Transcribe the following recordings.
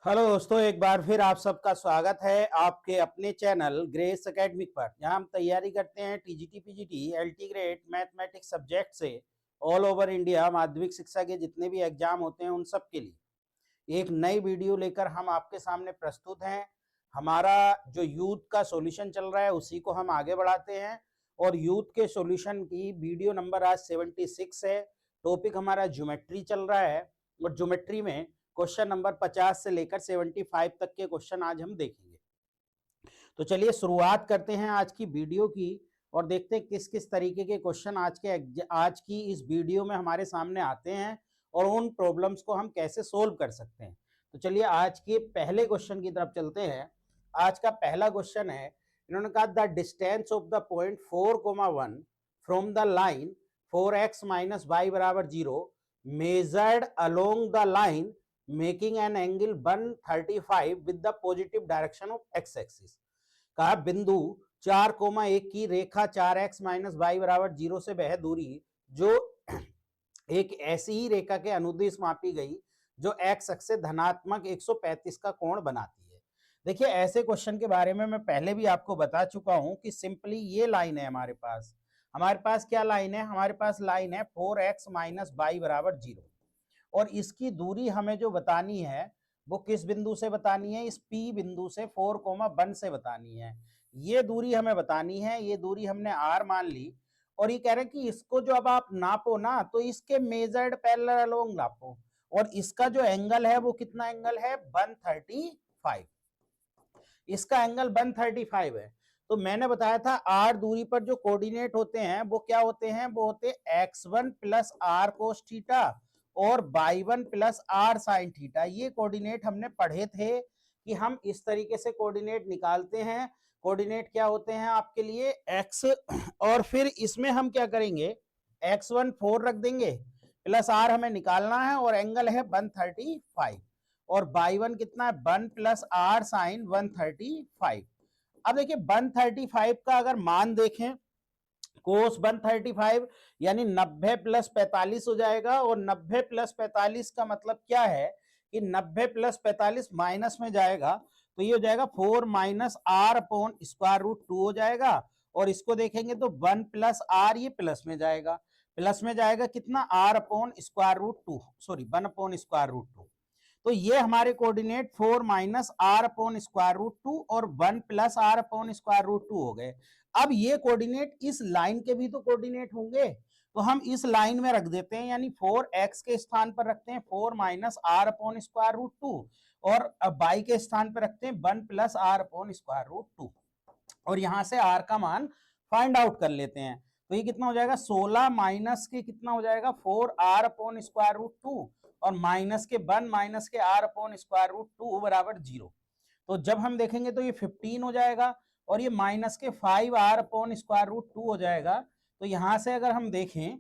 Hello दोस्तों, एक बार फिर आप सबका स्वागत है आपके अपने चैनल ग्रेस एकेडमिक पर, जहां हम तैयारी करते हैं TGT PGT LT grade mathematics subject से ऑल ओवर इंडिया माध्यमिक शिक्षा के जितने भी एग्जाम होते हैं उन सब के लिए एक नई वीडियो लेकर हम आपके सामने प्रस्तुत हैं। हमारा जो यूथ का सॉल्यूशन चल रहा है उसी को हम आगे बढ़ाते हैं और यूथ के सॉल्यूशन की वीडियो नंबर आज 76 है। टॉपिक हमारा ज्योमेट्री चल रहा है और ज्योमेट्री में क्वेश्चन नंबर 50 से लेकर 75 तक के क्वेश्चन आज हम देखेंगे। तो चलिए शुरुआत करते हैं आज की वीडियो की और देखते हैं किस किस तरीके के क्वेश्चन आज की इस वीडियो में हमारे सामने आते हैं और उन प्रॉब्लम्स को हम कैसे सोल्व कर सकते हैं। तो चलिए आज के पहले क्वेश्चन की तरफ चलते हैं। आज का पहला क्वेश्चन है, इन्होंने कहा the distance of the point 4,1 from the line 4x minus y बराबर 0 measured along the line making an angle 135 with the positive direction of x axis. कहा बिंदु 4,1 की रेखा 4x माइनस वाई बराबर 0 से वह दूरी जो एक ऐसी ही रेखा के अनुदिश मापी गई जो एक्स अक्ष से धनात्मक 135 का कोण बनाती है। देखिए ऐसे क्वेश्चन के बारे में मैं पहले भी आपको बता चुका हूं कि सिंपली ये लाइन है हमारे पास क्या लाइन है, हमारे पास लाइन है 4x माइनस वाई बराबर 0 और इसकी दूरी हमें जो बतानी है वो किस बिंदु से बतानी है, इस P बिंदु से 4,1 से बतानी है। ये दूरी हमें बतानी है, ये दूरी हमने R मान ली और ये कह रहे हैं कि इसको जो अब आप नापो ना तो इसके मेजर्ड पैरेलल अलोंग नापो और इसका जो एंगल है वो कितना एंगल है 135, इसका एंगल 135 है। तो मैंने बताया था आर दूरी पर जो कोऑर्डिनेट होते हैं वो क्या होते हैं, वो होते हैं x1 plus are cos theta और y1 plus r sine theta. ये कोऑर्डिनेट हमने पढ़े थे कि हम इस तरीके से कोऑर्डिनेट निकालते हैं। कोऑर्डिनेट क्या होते हैं आपके लिए x और फिर इसमें हम क्या करेंगे x1 4 रख देंगे प्लस आर हमें निकालना है और एंगल है 135 और y1 कितना है 1 प्लस आर साइन 135। अब देखिए 135 का अगर मान देखें कोस 135 यानी 90 प्लस 45 हो जाएगा और 90 प्लस 45 का मतलब क्या है कि 90 प्लस 45 माइनस में जाएगा तो ये हो जाएगा 4 minus r upon square root 2 हो जाएगा और इसको देखेंगे तो 1 प्लस आर ये प्लस में जाएगा कितना r upon square root 2 sorry 1 upon square root 2। तो ये हमारे coordinate 4 minus r upon square root 2 और 1 plus r upon square root 2 हो गए। अब ये कोऑर्डिनेट इस लाइन के भी तो कोऑर्डिनेट होंगे तो हम इस लाइन में रख देते हैं यानी 4x के स्थान पर रखते हैं 4 minus r upon square root 2 और y के स्थान पर रखते हैं 1 plus r upon square root 2 और यहां से r का मान फाइंड आउट कर लेते हैं। तो ये कितना हो जाएगा 16 माइनस के कितना हो जाएगा 4 आर अपॉन स्क्वायर रूट 2 और माइनस के 1 माइनस के आर अपॉन स्क्वायर रूट 2 बराबर 0। तो जब हम देखेंगे तो ये 15 हो जाएगा और ये माइनस के 5 आर अपॉन स्क्वायर रूट 2 हो जाएगा। तो यहां से अगर हम देखें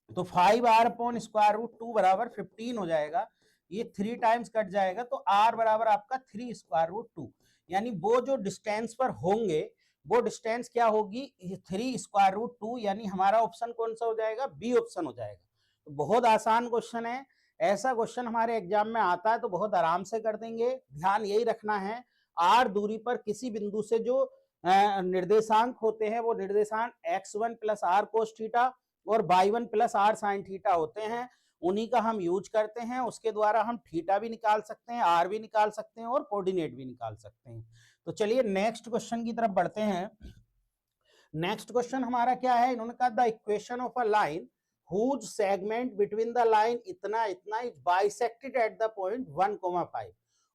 तो 5 आर अपॉन स्क्वायर रूट 2 बराबर 15 हो जाएगा, ये 3 टाइम्स कट जाएगा तो आर बराबर आपका 3 स्क्वायर रूट 2 यानी वो जो डिस्टेंस पर होंगे वो डिस्टेंस क्या होगी 3 स्क्वायर रूट 2 यानी हमारा ऑप्शन कौन सा हो जाएगा, बी ऑप्शन हो जाएगा। तो बहुत आसान क्वेश्चन है, ऐसा क्वेश्चन हमारे एग्जाम में आता है तो बहुत आराम से कर देंगे। ध्यान यही रखना है आर दूरी पर किसी बिंदु से जो निर्देशांक होते हैं वो निर्देशांक x1 plus are cos theta और y1 plus r sine theta होते हैं, उन्हीं का हम यूज करते हैं। उसके द्वारा हम थीटा भी निकाल सकते हैं, आर भी निकाल सकते हैं और कोऑर्डिनेट भी निकाल सकते हैं। तो चलिए नेक्स्ट क्वेश्चन की तरफ बढ़ते हैं। नेक्स्ट क्वेश्चन हमारा क्या है, इन्होंने कहा the equation of a line whose segment between the line इतना इतना is bisected at the point 1,5।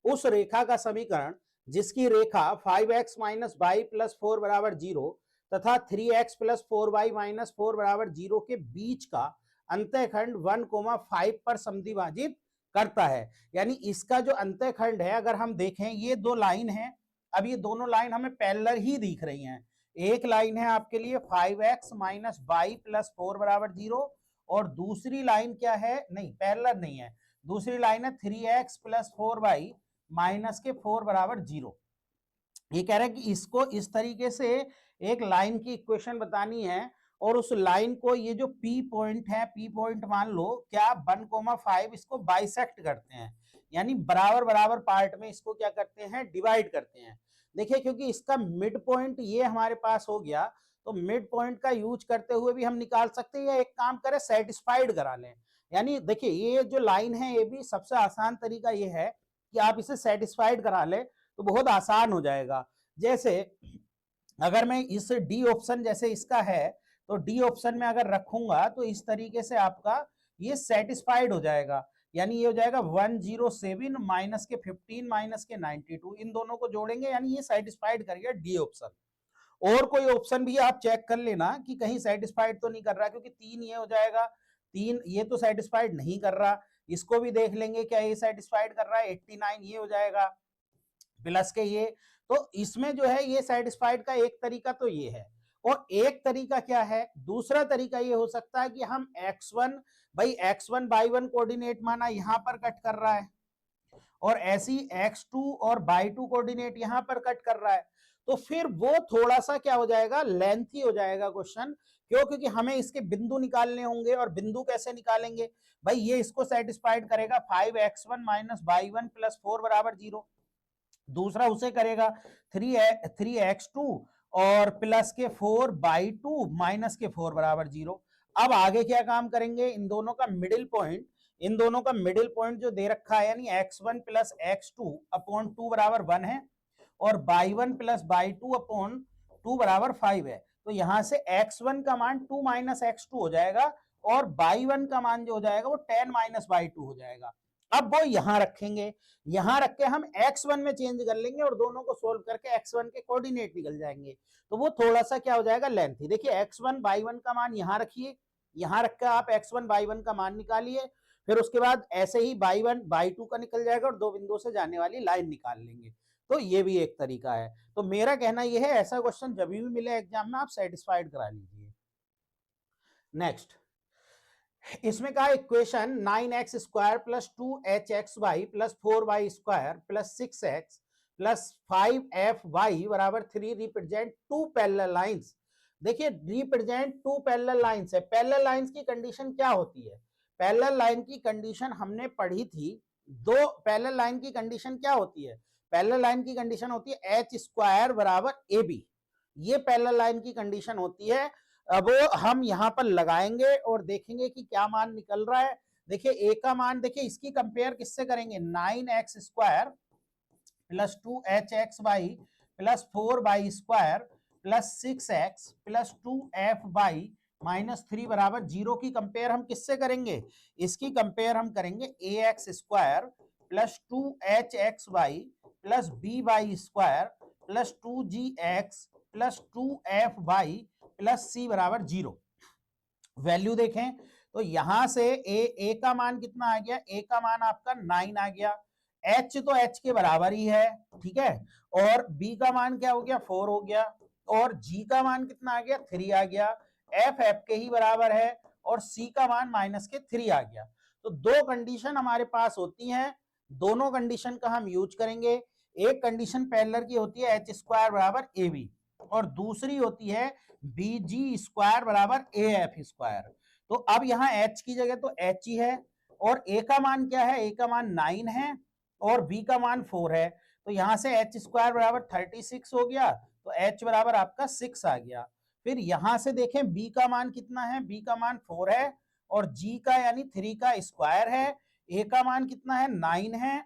उस रेखा का समीकरण जिसकी रेखा 5x माइनस वाई प्लस 4 बराबर 0 तथा 3x प्लस 4y माइनस 4 बराबर 0 के बीच का अंतःखंड 1,5 पर समद्विभाजित करता है। यानी इसका जो अंतःखंड है अगर हम देखें ये दो लाइन है, अब ये दोनों लाइन हमें पैरेलल ही दिख रही हैं। एक लाइन है आपके लिए 5x माइनस वाई प्लस 4 बराबर 0 और दूसरी लाइन क्या है, नहीं पैरेलल नहीं है, दूसरी लाइन है 3x प्लस 4y माइनस के 4 बराबर 0। ये कह रहा है कि इसको इस तरीके से एक लाइन की इक्वेशन बतानी है और उस लाइन को ये जो P पॉइंट है, P पॉइंट मान लो क्या 1,5 इसको बाइसेक्ट करते हैं। यानी बराबर बराबर पार्ट में इसको क्या करते हैं, डिवाइड करते हैं। देखिए क्योंकि इसका मिड पॉइंट ये हमारे पास हो गया, तो मिड पॉइंट का यूज करते हुए भी हम निकाल सकते हैं, या एक काम करें सेटिस्फाइड करा लें। यानी देखिए ये जो लाइन है ये भी सबसे आसान तरीका ये है कि आप इसे सेटिस्फाइड करा ले तो बहुत आसान हो जाएगा। जैसे अगर मैं इस डी ऑप्शन जैसे इसका है तो डी ऑप्शन में अगर रखूंगा तो इस तरीके से आपका ये सेटिस्फाइड हो जाएगा। यानी ये हो जाएगा 107 माइनस के 15 माइनस के 92, इन दोनों को जोड़ेंगे यानी ये सेटिस्फाइड करेगा डी ऑप्शन। और कोई ऑप्शन भी आप चेक कर लेना कि कहीं सेटिस्फाइड तो नहीं कर रहा, क्योंकि 3 ये हो जाएगा, 3 ये तो सेटिस्फाइड नहीं कर रहा। इसको भी देख लेंगे क्या ये सेटिस्फाइड कर रहा है, 89 ये हो जाएगा प्लस के ये। तो इसमें जो है ये सेटिस्फाइड का एक तरीका तो ये है, और एक तरीका क्या है, दूसरा तरीका ये हो सकता है कि हम x1 भाई x1 by 1 कोऑर्डिनेट माना यहां पर कट कर रहा है, और ऐसी x2 और y2 कोऑर्डिनेट यहां पर कट कर रहा है, तो फिर वो थोड़ा सा क्या हो जाएगा, लेंथी हो जाएगा क्वेश्चन। क्यों? क्योंकि हमें इसके बिंदु निकालने होंगे, और बिंदु कैसे निकालेंगे भाई, ये इसको सेटिस्फाइड करेगा 5x1 माइनस y1 प्लस 4 बराबर 0, दूसरा उसे करेगा 3x2 और प्लस के 4/2 माइनस के 4 बराबर 0। अब आगे क्या काम करेंगे, इन दोनों का मिडिल पॉइंट, इन दोनों का मिडिल पॉइंट जो दे रखा है यानी x1 प्लस x2 अपॉन 2 बराबर 1 है, और y1 प्लस y2 अपॉन 2 बराबर 5 है। तो यहां से x1 का मान 2 माइनस x2 हो जाएगा, और y1 का मान जो हो जाएगा वो 10 माइनस y2 हो जाएगा। अब वो यहां रखेंगे, यहां रख के हम x1 में चेंज कर लेंगे और दोनों को सोल्व करके x1 के कोऑर्डिनेट निकल जाएंगे। तो वो थोड़ा सा क्या हो जाएगा, लेंथी। देखिए x1 y1 का मान यहां रखिए, यहां रखकर आप x1 y1 का मान निकालिए, फिर उसके बाद ऐसे ही y1 y2 का निकल जाएगा और दो बिंदुओं से जाने वाली लाइन निकाल लेंगे। तो ये भी एक तरीका है। तो मेरा कहना यह है ऐसा क्वेश्चन जब भी मिले एग्जाम में आप सेटिस्फाइड करा लीजिए। नेक्स्ट, इसमें कहा equation 9x square plus 2hxy plus 4y square plus 6x plus 5fy बराबर 3 रिप्रेजेंट टू पैरेलल लाइंस। देखिए रिप्रेजेंट टू पैरेलल लाइंस है, पैरेलल लाइंस की कंडीशन क्या होती है, पैरेलल लाइन की कंडीशन हमने पढ़ी थी, दो पैरेलल लाइन की कंडीशन क्या होती है, पैरेलल लाइन की कंडीशन होती है h स्क्वायर बराबर ab, ये पैरेलल लाइन की कंडीशन होती है। अब हम यहां पर लगाएंगे और देखेंगे कि क्या मान निकल रहा है। देखिए ए का मान, देखिए इसकी कंपेयर किससे करेंगे, 9x square plus 2hxy plus 4y square plus 6x plus 2fy minus 3 बराबर 0 की कंपेयर हम किससे करेंगे, इसकी कंपेयर हम करेंगे ax square plus 2hxy plus by square plus 2gx plus 2fy plus c बराबर 0। वैल्यू देखें तो यहां से ए का मान कितना आ गया, ए का मान आपका 9 आ गया, एच तो एच के बराबर ही है, ठीक है, और बी का मान क्या हो गया 4 हो गया, और जी का मान कितना आ गया 3 आ गया, एफ एफ के ही बराबर है, और सी का मान माइनस के 3 आ गया। तो दो कंडीशन हमारे पास होती हैं, दोनों कंडीशन का हम यूज करेंगे। एक कंडीशन पैरेलल की होती है एच स्क्वायर बराबर ए बी, और दूसरी होती है बी जी स्क्वायर बराबर ए एफ स्क्वायर। तो अब यहाँ h की जगह तो h ही है, और a का मान क्या है, a का मान 9 है और b का मान 4 है, तो यहां से h स्क्वायर बराबर 36 हो गया, तो h बराबर आपका 6 आ गया। फिर यहां से देखें b का मान कितना है, b का मान 4 है, और g का यानी 3 का स्क्वायर है, a का मान कितना है 9 है,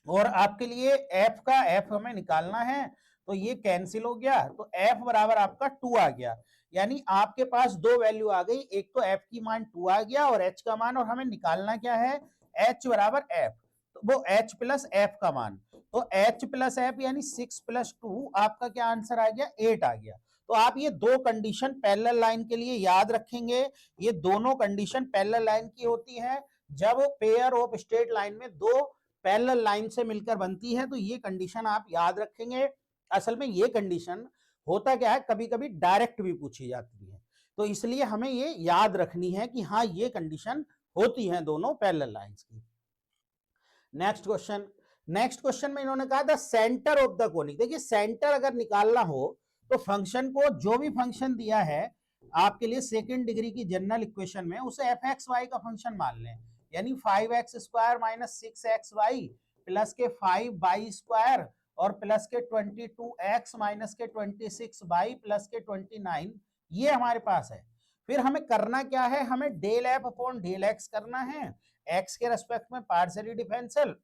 और आपके लिए f का f हमें निकालना है, तो ये कैंसिल हो गया, तो f बराबर आपका 2 आ गया। यानी आपके पास दो वैल्यू आ गई, एक तो f की मान 2 आ गया और h का मान, और हमें निकालना क्या है, h बराबर f, तो वो h प्लस f का मान, तो h प्लस f यानी 6 प्लस 2 आपका क्या आंसर आ गया 8 आ गया। तो आप ये दो कंडीशन पैरेलल लाइन के लिए याद रखेंगे, ये दोनों कंडीशन पैरेलल लाइन की होती है, जब पेयर ऑफ स्ट्रेट लाइन में दो पैरेलल लाइन से मिलकर बनती है, तो ये कंडीशन आप याद रखेंगे। असल में ये कंडीशन होता क्या है, कभी कभी डायरेक्ट भी पूछी जाती है, तो इसलिए हमें ये याद रखनी है कि हाँ ये कंडीशन होती है दोनों पैरेलल लाइंस की। नेक्स्ट क्वेश्चन में इन्होंने कहा था सेंटर ऑफ द कोनिक। देखिए सेंटर अगर निकालना हो तो फंक्शन को, जो भी फंक्शन दिया है आपके लिए सेकंड डिग्री की जनरल इक्वेशन में, उसे एफ एक्स वाई का फंक्शन मान लें। यानी 5x² माइनस 6xy प्लस के 5y² और प्लस के 22x माइनस के 26y प्लस के 29, ये हमारे पास है। फिर हमें करना क्या है, हमें del f upon del x करना है, एक्स के रेस्पेक्ट में पार्शियली डिफरेंशियल।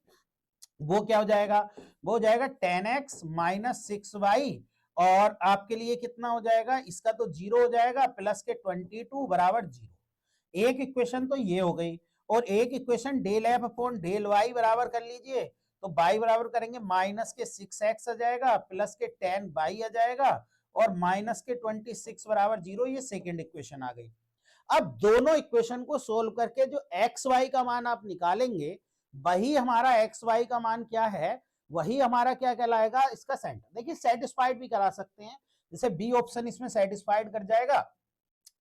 वो क्या हो जाएगा, वो हो जाएगा 10x माइनस 6y और आपके लिए कितना हो जाएगा, इसका तो 0 हो जाएगा प्लस के 22 बराबर 0। एक इक्वेशन तो ये हो गई, और एक equation del f upon del y बराबर कर लीजिए, तो बाई बराबर करेंगे माइनस के 6x आ जाएगा प्लस के 10y आ जाएगा और माइनस के 26 बराबर 0, ये सेकेंड इक्वेशन आ गई। अब दोनों इक्वेशन को सोल्व करके जो एक्स वाई का मान आप निकालेंगे, वही हमारा एक्स वाई का मान क्या है, वही हमारा क्या कहलाएगा, इसका सेंटर। देखिए सेटिस्फाइड भी करा सकते हैं, जैसे बी ऑप्शन इसमें सेटिस्फाइड कर जाएगा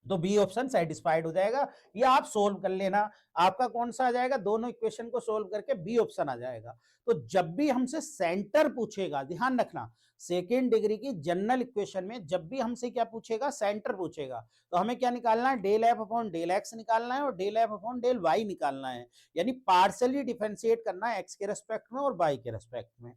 तो बी ऑप्शन सेटिस्फाइड हो जाएगा, ये आप सोल्व कर लेना। आपका कौन सा आ जाएगा, दोनों इक्वेशन को सोल्व करके बी ऑप्शन आ जाएगा। तो जब भी हमसे सेंटर पूछेगा, ध्यान रखना सेकेंड डिग्री की जनरल इक्वेशन में जब भी हमसे क्या पूछेगा, सेंटर पूछेगा, तो हमें क्या निकालना है, del f upon del x निकालना है और del f upon del y निकालना है, यानी पार्शियली डिफरेंशिएट करना है एक्स के रेस्पेक्ट में और वाई के रेस्पेक्ट में।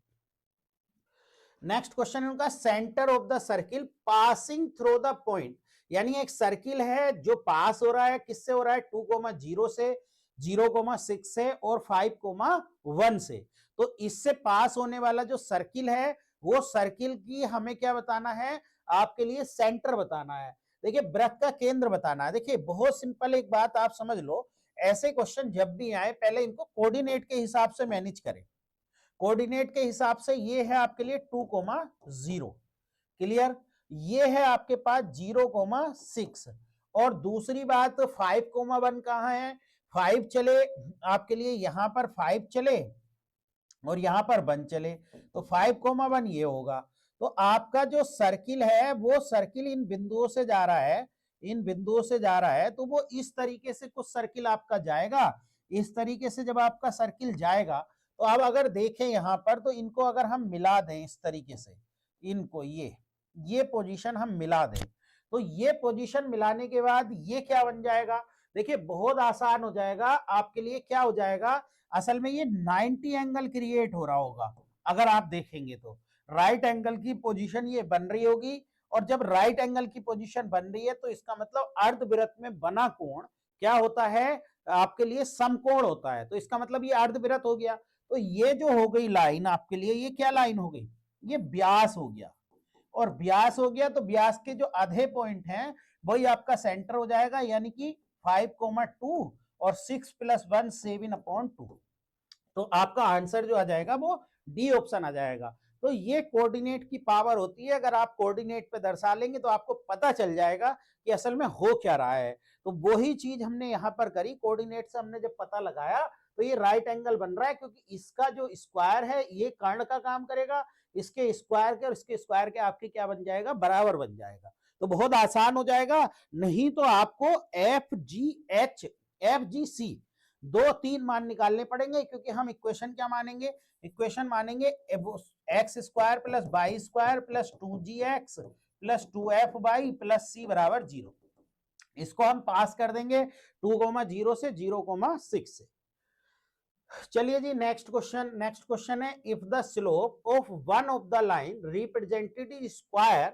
नेक्स्ट क्वेश्चन है उनका, centre of the circle passing through the point, यानी एक सर्किल है जो पास हो रहा है, किससे हो रहा है, 2,0 से, 0,6 से और 5,1 से। तो इससे पास होने वाला जो सर्किल है, वो सर्किल की हमें क्या बताना है, आपके लिए सेंटर बताना है। देखिए वृत्त का केंद्र बताना है। देखिए बहुत सिंपल एक बात आप समझ लो, ऐसे क्वेश्चन जब भी आए पहले इनको कोऑर्डिनेट के हिसाब से मैनेज करें। कोऑर्डिनेट के हिसाब से ये है आपके लिए 2,0, क्लियर, ये है आपके पास 0,6 और दूसरी बात 5,1 कहां है, 5 चले आपके लिए, यहां पर 5 चले और यहां पर 1 चले, तो 5,1 ये होगा। तो आपका जो सर्किल है वो सर्किल इन बिंदुओं से जा रहा है, इन बिंदुओं से जा रहा है, तो वो इस तरीके से कुछ सर्किल आपका जाएगा। इस तरीके से जब आपका सर्किल जाएगा, तो अब अगर देखें यहां पर, तो इनको अगर हम मिला दें इस तरीके से, इनको ये पोजीशन हम मिला दें, तो ये पोजीशन मिलाने के बाद ये क्या बन जाएगा, देखिए बहुत आसान हो जाएगा आपके लिए, क्या हो जाएगा, असल में ये 90 एंगल क्रिएट हो रहा होगा। अगर आप देखेंगे तो राइट एंगल की पोजीशन ये बन रही होगी, और जब राइट एंगल की पोजीशन बन रही है तो इसका मतलब अर्धवृत्त में बना कोण क्या होता है, आपके लिए समकोण होता है, तो इसका मतलब ये अर्धवृत्त हो गया। तो ये जो हो गई लाइन आपके लिए, ये क्या लाइन हो गई, ये व्यास हो गया, और व्यास हो गया तो व्यास के जो आधे पॉइंट हैं वही आपका सेंटर हो जाएगा, यानी कि 5,2 और 6 + 1 7/2। तो आपका आंसर जो आ जाएगा वो डी ऑप्शन आ जाएगा। तो ये कोऑर्डिनेट की पावर होती है, अगर आप कोऑर्डिनेट पे दर्शा लेंगे तो आपको पता चल जाएगा कि असल में हो क्या रहा है। तो वही चीज हमने यहाँ पर करी, कोऑर्डिनेट से हमने जब पता लगाया तो ये राइट एंगल बन रहा है, क्योंकि इसका जो स्क्वायर है ये कर्ण का काम करेगा, इसके स्क्वायर के और इसके स्क्वायर के आपके क्या बन जाएगा, बराबर बन जाएगा। तो बहुत आसान हो जाएगा। नहीं तो आपको FG दो-तीन मान निकालने पड़ेंगे, क्योंकि हम इक्वेशन क्या मानेंगे, इक्वेशन मानेंगे x² + y² + 2gx + 2fy + c बराबर 0। इसको हम पास कर देंगे 2,0 से 0,6 से। चलिए जी नेक्स्ट क्वेश्चन है, if the slope of one of the line represented is square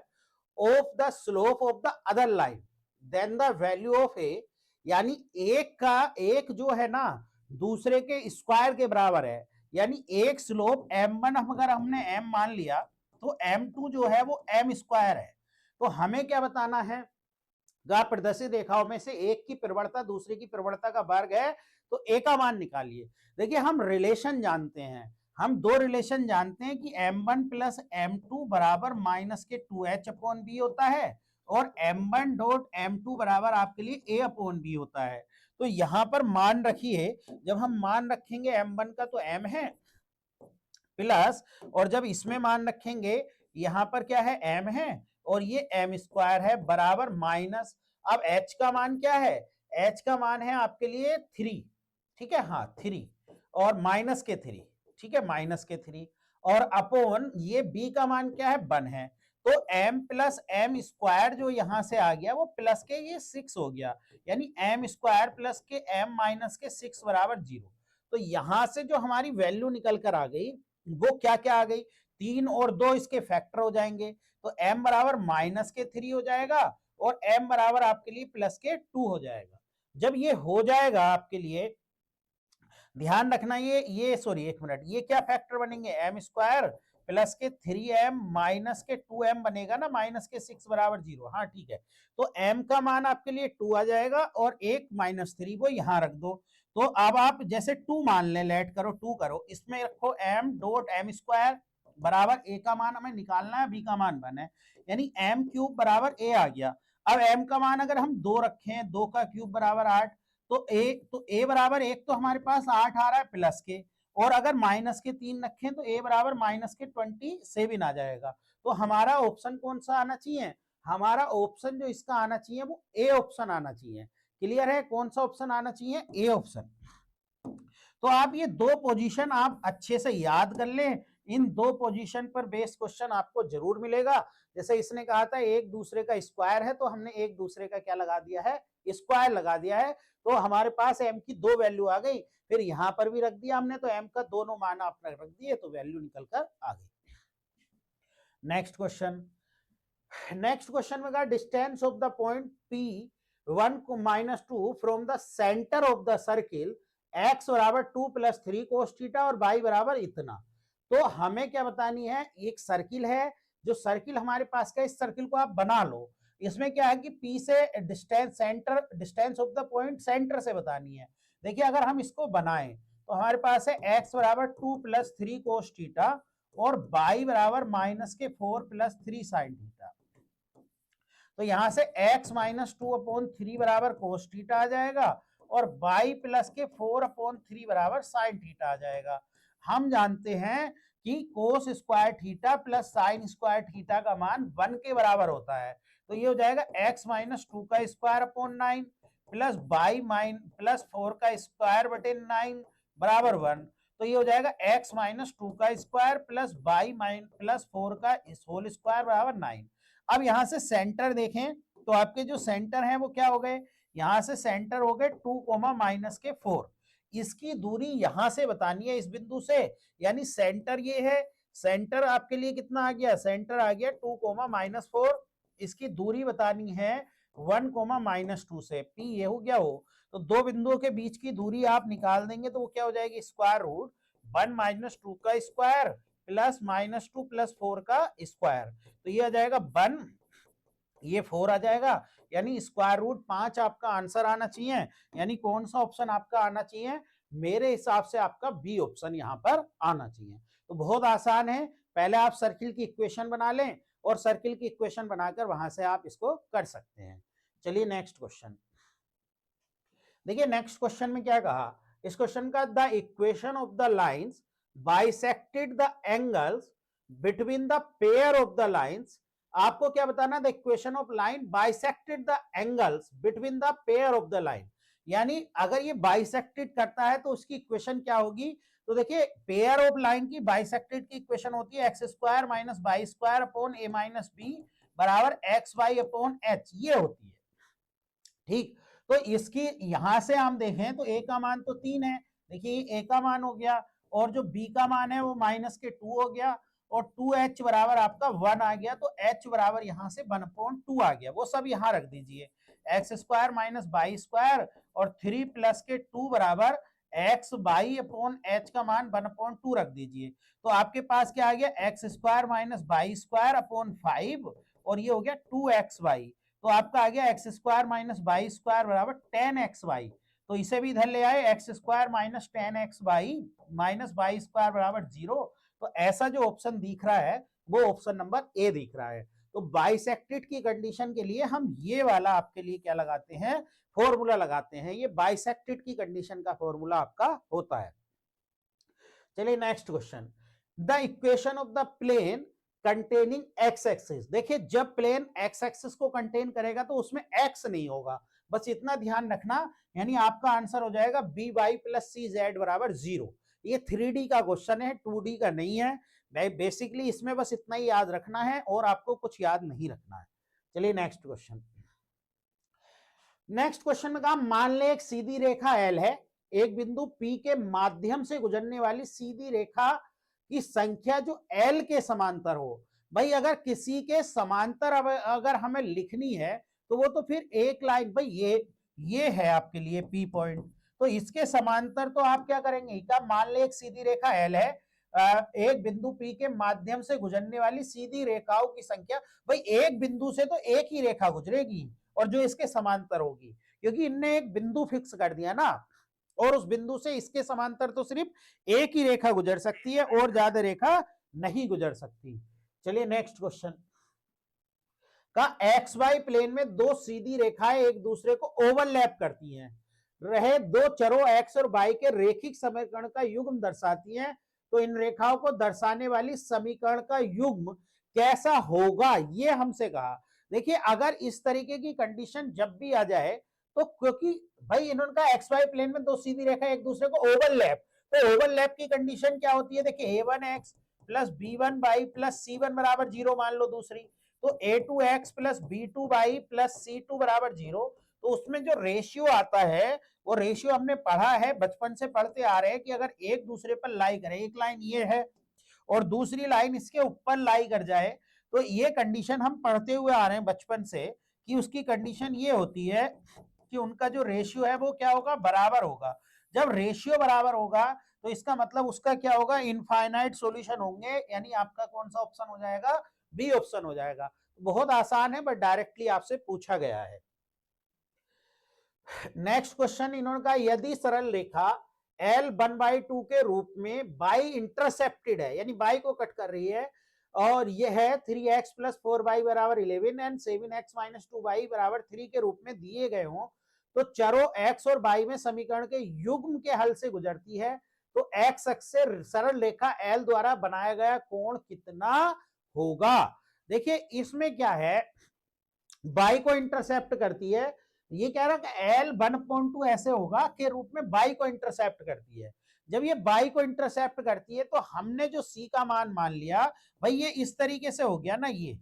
of the slope of the other line, then the value of a, यानी एक जो है ना दूसरे के स्क्वायर के बराबर है, यानी एक स्लोप m1 अगर हमने m मान लिया, तो m2 जो है वो m² है। तो हमें क्या बताना है, प्रदर्शित रेखाओं में से एक की प्रवणता दूसरे की प्रवणता का वर्ग है, तो ए का मान निकालिए। देखिए हम रिलेशन जानते हैं, हम दो रिलेशन जानते हैं कि m1 + m2 बराबर -2h/b होता है, और m1.m2 बराबर आपके लिए a/b होता है। तो यहां पर मान रखिए, जब हम मान रखेंगे m1 का तो m है प्लस, और जब इसमें मान रखेंगे यहां पर क्या है, m है और ये m² है बराबर माइनस, अब h का मान क्या है, h का मान है आपके लिए 3, ठीक है, हाँ 3 और -3, ठीक है, -3 और अपॉन ये b का मान क्या है 1 है। तो m प्लस एम स्क्वायर जो यहां से आ गया वो प्लस के ये 6 हो गया, यानी m स्क्वायर प्लस के m माइनस के 6 बराबर 0। तो यहां से जो हमारी वैल्यू निकल कर आ गई वो क्या क्या आ गई, 3 और 2 इसके फैक्टर हो जाएंगे, तो m बराबर माइनस के 3 हो जाएगा और m बराबर आपके लिए प्लस के 2 हो जाएगा। जब ये हो जाएगा आपके लिए ध्यान रखना, ये सॉरी एक मिनट, ये क्या फैक्टर बनेंगे, एम स्क्वायर प्लस के 3m माइनस के 2m बनेगा ना, माइनस के 6 बराबर 0। हाँ ठीक है, तो m का मान आपके लिए 2 आ जाएगा और एक माइनस 3 वो यहां रख दो। तो अब आप जैसे 2 मान लें, लेट करो 2 करो, इसमें रखो m डॉट एम स्क्वायर बराबर a का मान हमें निकालना है, b का मान बना है, यानी m क्यूब बराबर a आ गया। अब m का मान अगर हम 2 रखें, 2 का क्यूब बराबर 8, तो a बराबर 1 तो हमारे पास 8 आ रहा है प्लस के, और अगर माइनस के 3 रखें तो a बराबर माइनस के 27 आ जाएगा। तो हमारा ऑप्शन कौन सा आना चाहिए, हमारा ऑप्शन जो इसका आना चाहिए वो ए ऑप्शन आना चाहिए। क्लियर है, कौन सा ऑप्शन आना चाहिए, ए ऑप्शन। तो आप ये दो पोजीशन आप अच्छे से याद कर लें, इन दो पोजीशन पर बेस्ड क्वेश्चन आपको जरूर मिलेगा। जैसे इसने कहा था एक दूसरे का स्क्वायर है, तो हमने एक दूसरे का क्या लगा दिया है, स्क्वायर लगा दिया है, तो हमारे पास m की 2 वैल्यू आ गई, फिर यहां पर भी रख दिया हमने, तो m का दोनों मान आपने रख दिए, तो वैल्यू निकल कर आ गई। नेक्स्ट क्वेश्चन, नेक्स्ट क्वेश्चन में कहा distance of the point P1 minus 2 from the centre of the circle x बराबर 2 प्लस 3 कोस थीटा और y बराबर इतना। तो हमें क्या बतानी है, एक सर्किल है, जो सर्किल हमारे पास का, इस सर्किल को आप बना लो। इसमें क्या है कि P से distance, centre distance of the point centre से बतानी है। देखिए अगर हम इसको बनाएं तो हमारे पास है x बराबर 2 प्लस 3 कोस थीटा और y बराबर माइनस के 4 प्लस 3 साइन थीटा। तो यहां से x माइनस 2 अपॉन 3 बराबर कोस थीटा आ जाएगा और y प्लस के 4 अपॉन 3 बराबर साइन थीटा आ जाएगा। हम जानते हैं कि cos square theta plus sine square theta का मान 1 के बराबर होता है, तो ये हो जाएगा x माइनस 2 का square upon 9 plus y plus 4 का स्क्वायर बटे 9 बराबर 1। तो ये हो जाएगा x माइनस 2 का स्क्वायर प्लस y प्लस 4 का होल स्क्वायर बराबर 9। अब यहां से सेंटर देखें तो आपके जो सेंटर हैं वो क्या हो गए, यहां से सेंटर हो गए 2 कोमा माइनस के 4। इसकी दूरी यहां से बतानी है इस बिंदु से, यानी सेंटर ये है, सेंटर आपके लिए कितना आ गया, सेंटर आ गया 2 कोमा माइनस 4। इसकी दूरी बतानी है 1 कोमा माइनस 2 से, पी ये हो गया हो। तो दो बिंदुओं के बीच की दूरी आप निकाल देंगे तो वो क्या हो जाएगी, स्क्वायर रूट 1 माइनस 2 का स्क्वायर प्लस माइनस 2 प्लस 4 का स्क्वायर। तो ये आ जाएगा 1, ये 4 आ जाएगा, यानी स्क्वायर रूट 5 आपका आंसर आना चाहिए। यानी कौन सा ऑप्शन आपका आना चाहिए, मेरे हिसाब से आपका बी ऑप्शन यहां पर आना चाहिए। तो बहुत आसान है, पहले आप सर्किल की इक्वेशन बना लें और सर्किल की इक्वेशन बनाकर वहां से आप इसको कर सकते हैं। चलिए नेक्स्ट क्वेश्चन देखिए। नेक्स्ट क्वेश्चन में क्या कहा, इस क्वेश्चन का the equation of the lines bisected the angles between the pair of the lines. आपको क्या बताना, the equation of line bisected the angles between the pair of the line, यानी अगर ये बाइसेक्टेड करता है तो उसकी इक्वेशन क्या होगी। तो देखिए पेयर ऑफ लाइन की बाइसेक्टेड की इक्वेशन होती है x square minus y square upon a minus b बराबर एक्स वाई अपॉन एच, ये होती है। ठीक, तो इसकी यहां से हम देखें तो ए का मान तो 3 है, देखिए ए का मान हो गया, और जो बी का मान है वो माइनस के 2 हो गया, और 2h बराबर आपका 1 आ गया, तो h बराबर यहां से 1/2 आ गया, वो सब यहां रख दीजिए। X square minus by square और 3 प्लस के 2 बराबर एक्स बाई अपॉन एच का मान 1/2 रख दीजिए। तो आपके पास क्या आ गया, x square minus by square upon 5 और ये हो गया 2xy। तो आपका आ गया x square minus by square बराबर 10xy। तो इसे भी इधर ले आए, x square minus 10xy minus by square बराबर 0। तो ऐसा जो ऑप्शन दिख रहा है वो ऑप्शन नंबर ए दिख रहा है। तो बाइसेक्टेड की कंडीशन के लिए हम ये वाला आपके लिए क्या लगाते हैं, फॉर्मूला लगाते हैं, ये बाइसेक्टेड की कंडीशन का फॉर्मूला आपका होता है। चलिए next question, the equation of the plane containing x axis. देखिए जब प्लेन एक्स एक्सिस को कंटेन करेगा तो उसमें एक्स नहीं होगा, बस इतना ध्यान रखना, यानी आपका आंसर हो जाएगा B Y plus c Z बराबर 0। ये 3D का क्वेश्चन है, 2D का नहीं है। बेसिकली इसमें बस इतना ही याद रखना है और आपको कुछ याद नहीं रखना है। चलिए नेक्स्ट क्वेश्चन। नेक्स्ट क्वेश्चन में कहा मान ले एक सीधी रेखा एल है, एक बिंदु पी के माध्यम से गुजरने वाली सीधी रेखा की संख्या जो एल के समांतर हो। भाई अगर किसी के समांतर अगर हमें लिखनी है तो वो तो फिर एक लाइन, भाई ये है आपके लिए पी पॉइंट, तो इसके समांतर तो आप क्या करेंगे, क्या मान ले एक सीधी रेखा एल है, एक बिंदु पी के माध्यम से गुजरने वाली सीधी रेखाओं की संख्या, भाई एक बिंदु से तो एक ही रेखा गुजरेगी और जो इसके समांतर होगी, क्योंकि इनने एक बिंदु फिक्स कर दिया ना, और उस बिंदु से इसके समांतर तो सिर्फ एक ही रेखा गुजर सकती है और ज्यादा रेखा नहीं गुजर सकती। चलिए नेक्स्ट क्वेश्चन का एक्स वाई प्लेन में दो सीधी रेखाएं एक दूसरे को ओवरलैप करती हैं, रहे दो चरों एक्स और वाई के रेखिक समीकरण का युग्म दर्शाती हैं, तो इन रेखाओं को दर्शाने वाली समीकरण का युग्म कैसा होगा, ये हमसे कहा। देखिए अगर इस तरीके की कंडीशन जब भी आ जाए तो, क्योंकि भाई इन्होंने कहा एक्स वाई प्लेन में दो सीधी रेखा एक दूसरे को ओवरलैप, तो ओवरलैप की कंडीशन क्या होती है, देखिए a1x plus b1y plus c1 बराबर 0 मान लो दूसरी, तो a2x plus b2y plus c2 बराबर 0, तो उसमें जो रेशियो आता है वो रेशियो हमने पढ़ा है, बचपन से पढ़ते आ रहे हैं कि अगर एक दूसरे पर लाई करे, एक लाइन ये है और दूसरी लाइन इसके ऊपर लाई कर जाए, तो ये कंडीशन हम पढ़ते हुए आ रहे हैं बचपन से कि उसकी कंडीशन ये होती है कि उनका जो रेशियो है वो क्या होगा, बराबर होगा। जब रेशियो बराबर होगा तो इसका मतलब उसका क्या होगा, इनफाइनाइट सॉल्यूशन होंगे, यानी आपका कौन सा ऑप्शन हो जाएगा, बी ऑप्शन हो जाएगा। बहुत आसान है बट डायरेक्टली आपसे पूछा गया है। नेक्स्ट क्वेश्चन इन्होंने कहा यदि सरल रेखा L 1/2 के रूप में बाई इंटरसेप्टेड है, यानी बाई को कट कर रही है, और यह है 3x प्लस 4y बराबर 11 एंड 7x माइनस 2y बराबर 3 के रूप में दिए गए हों, तो चरों x और y में समीकरण के युग्म के हल से गुजरती है, तो x अक्ष से सरल रेखा L द्वारा बनाया गया कोण कितना होगा। देखिए इसमें क्या है, y को इंटरसेप्ट करती है, ये कह रहा है कि L 1.2 ऐसे होगा के रूप में बाई को इंटरसेप्ट करती है। जब ये बाई को इंटरसेप्ट करती है तो हमने जो C का मान मान लिया, भाई ये इस तरीके से हो गया ना, ये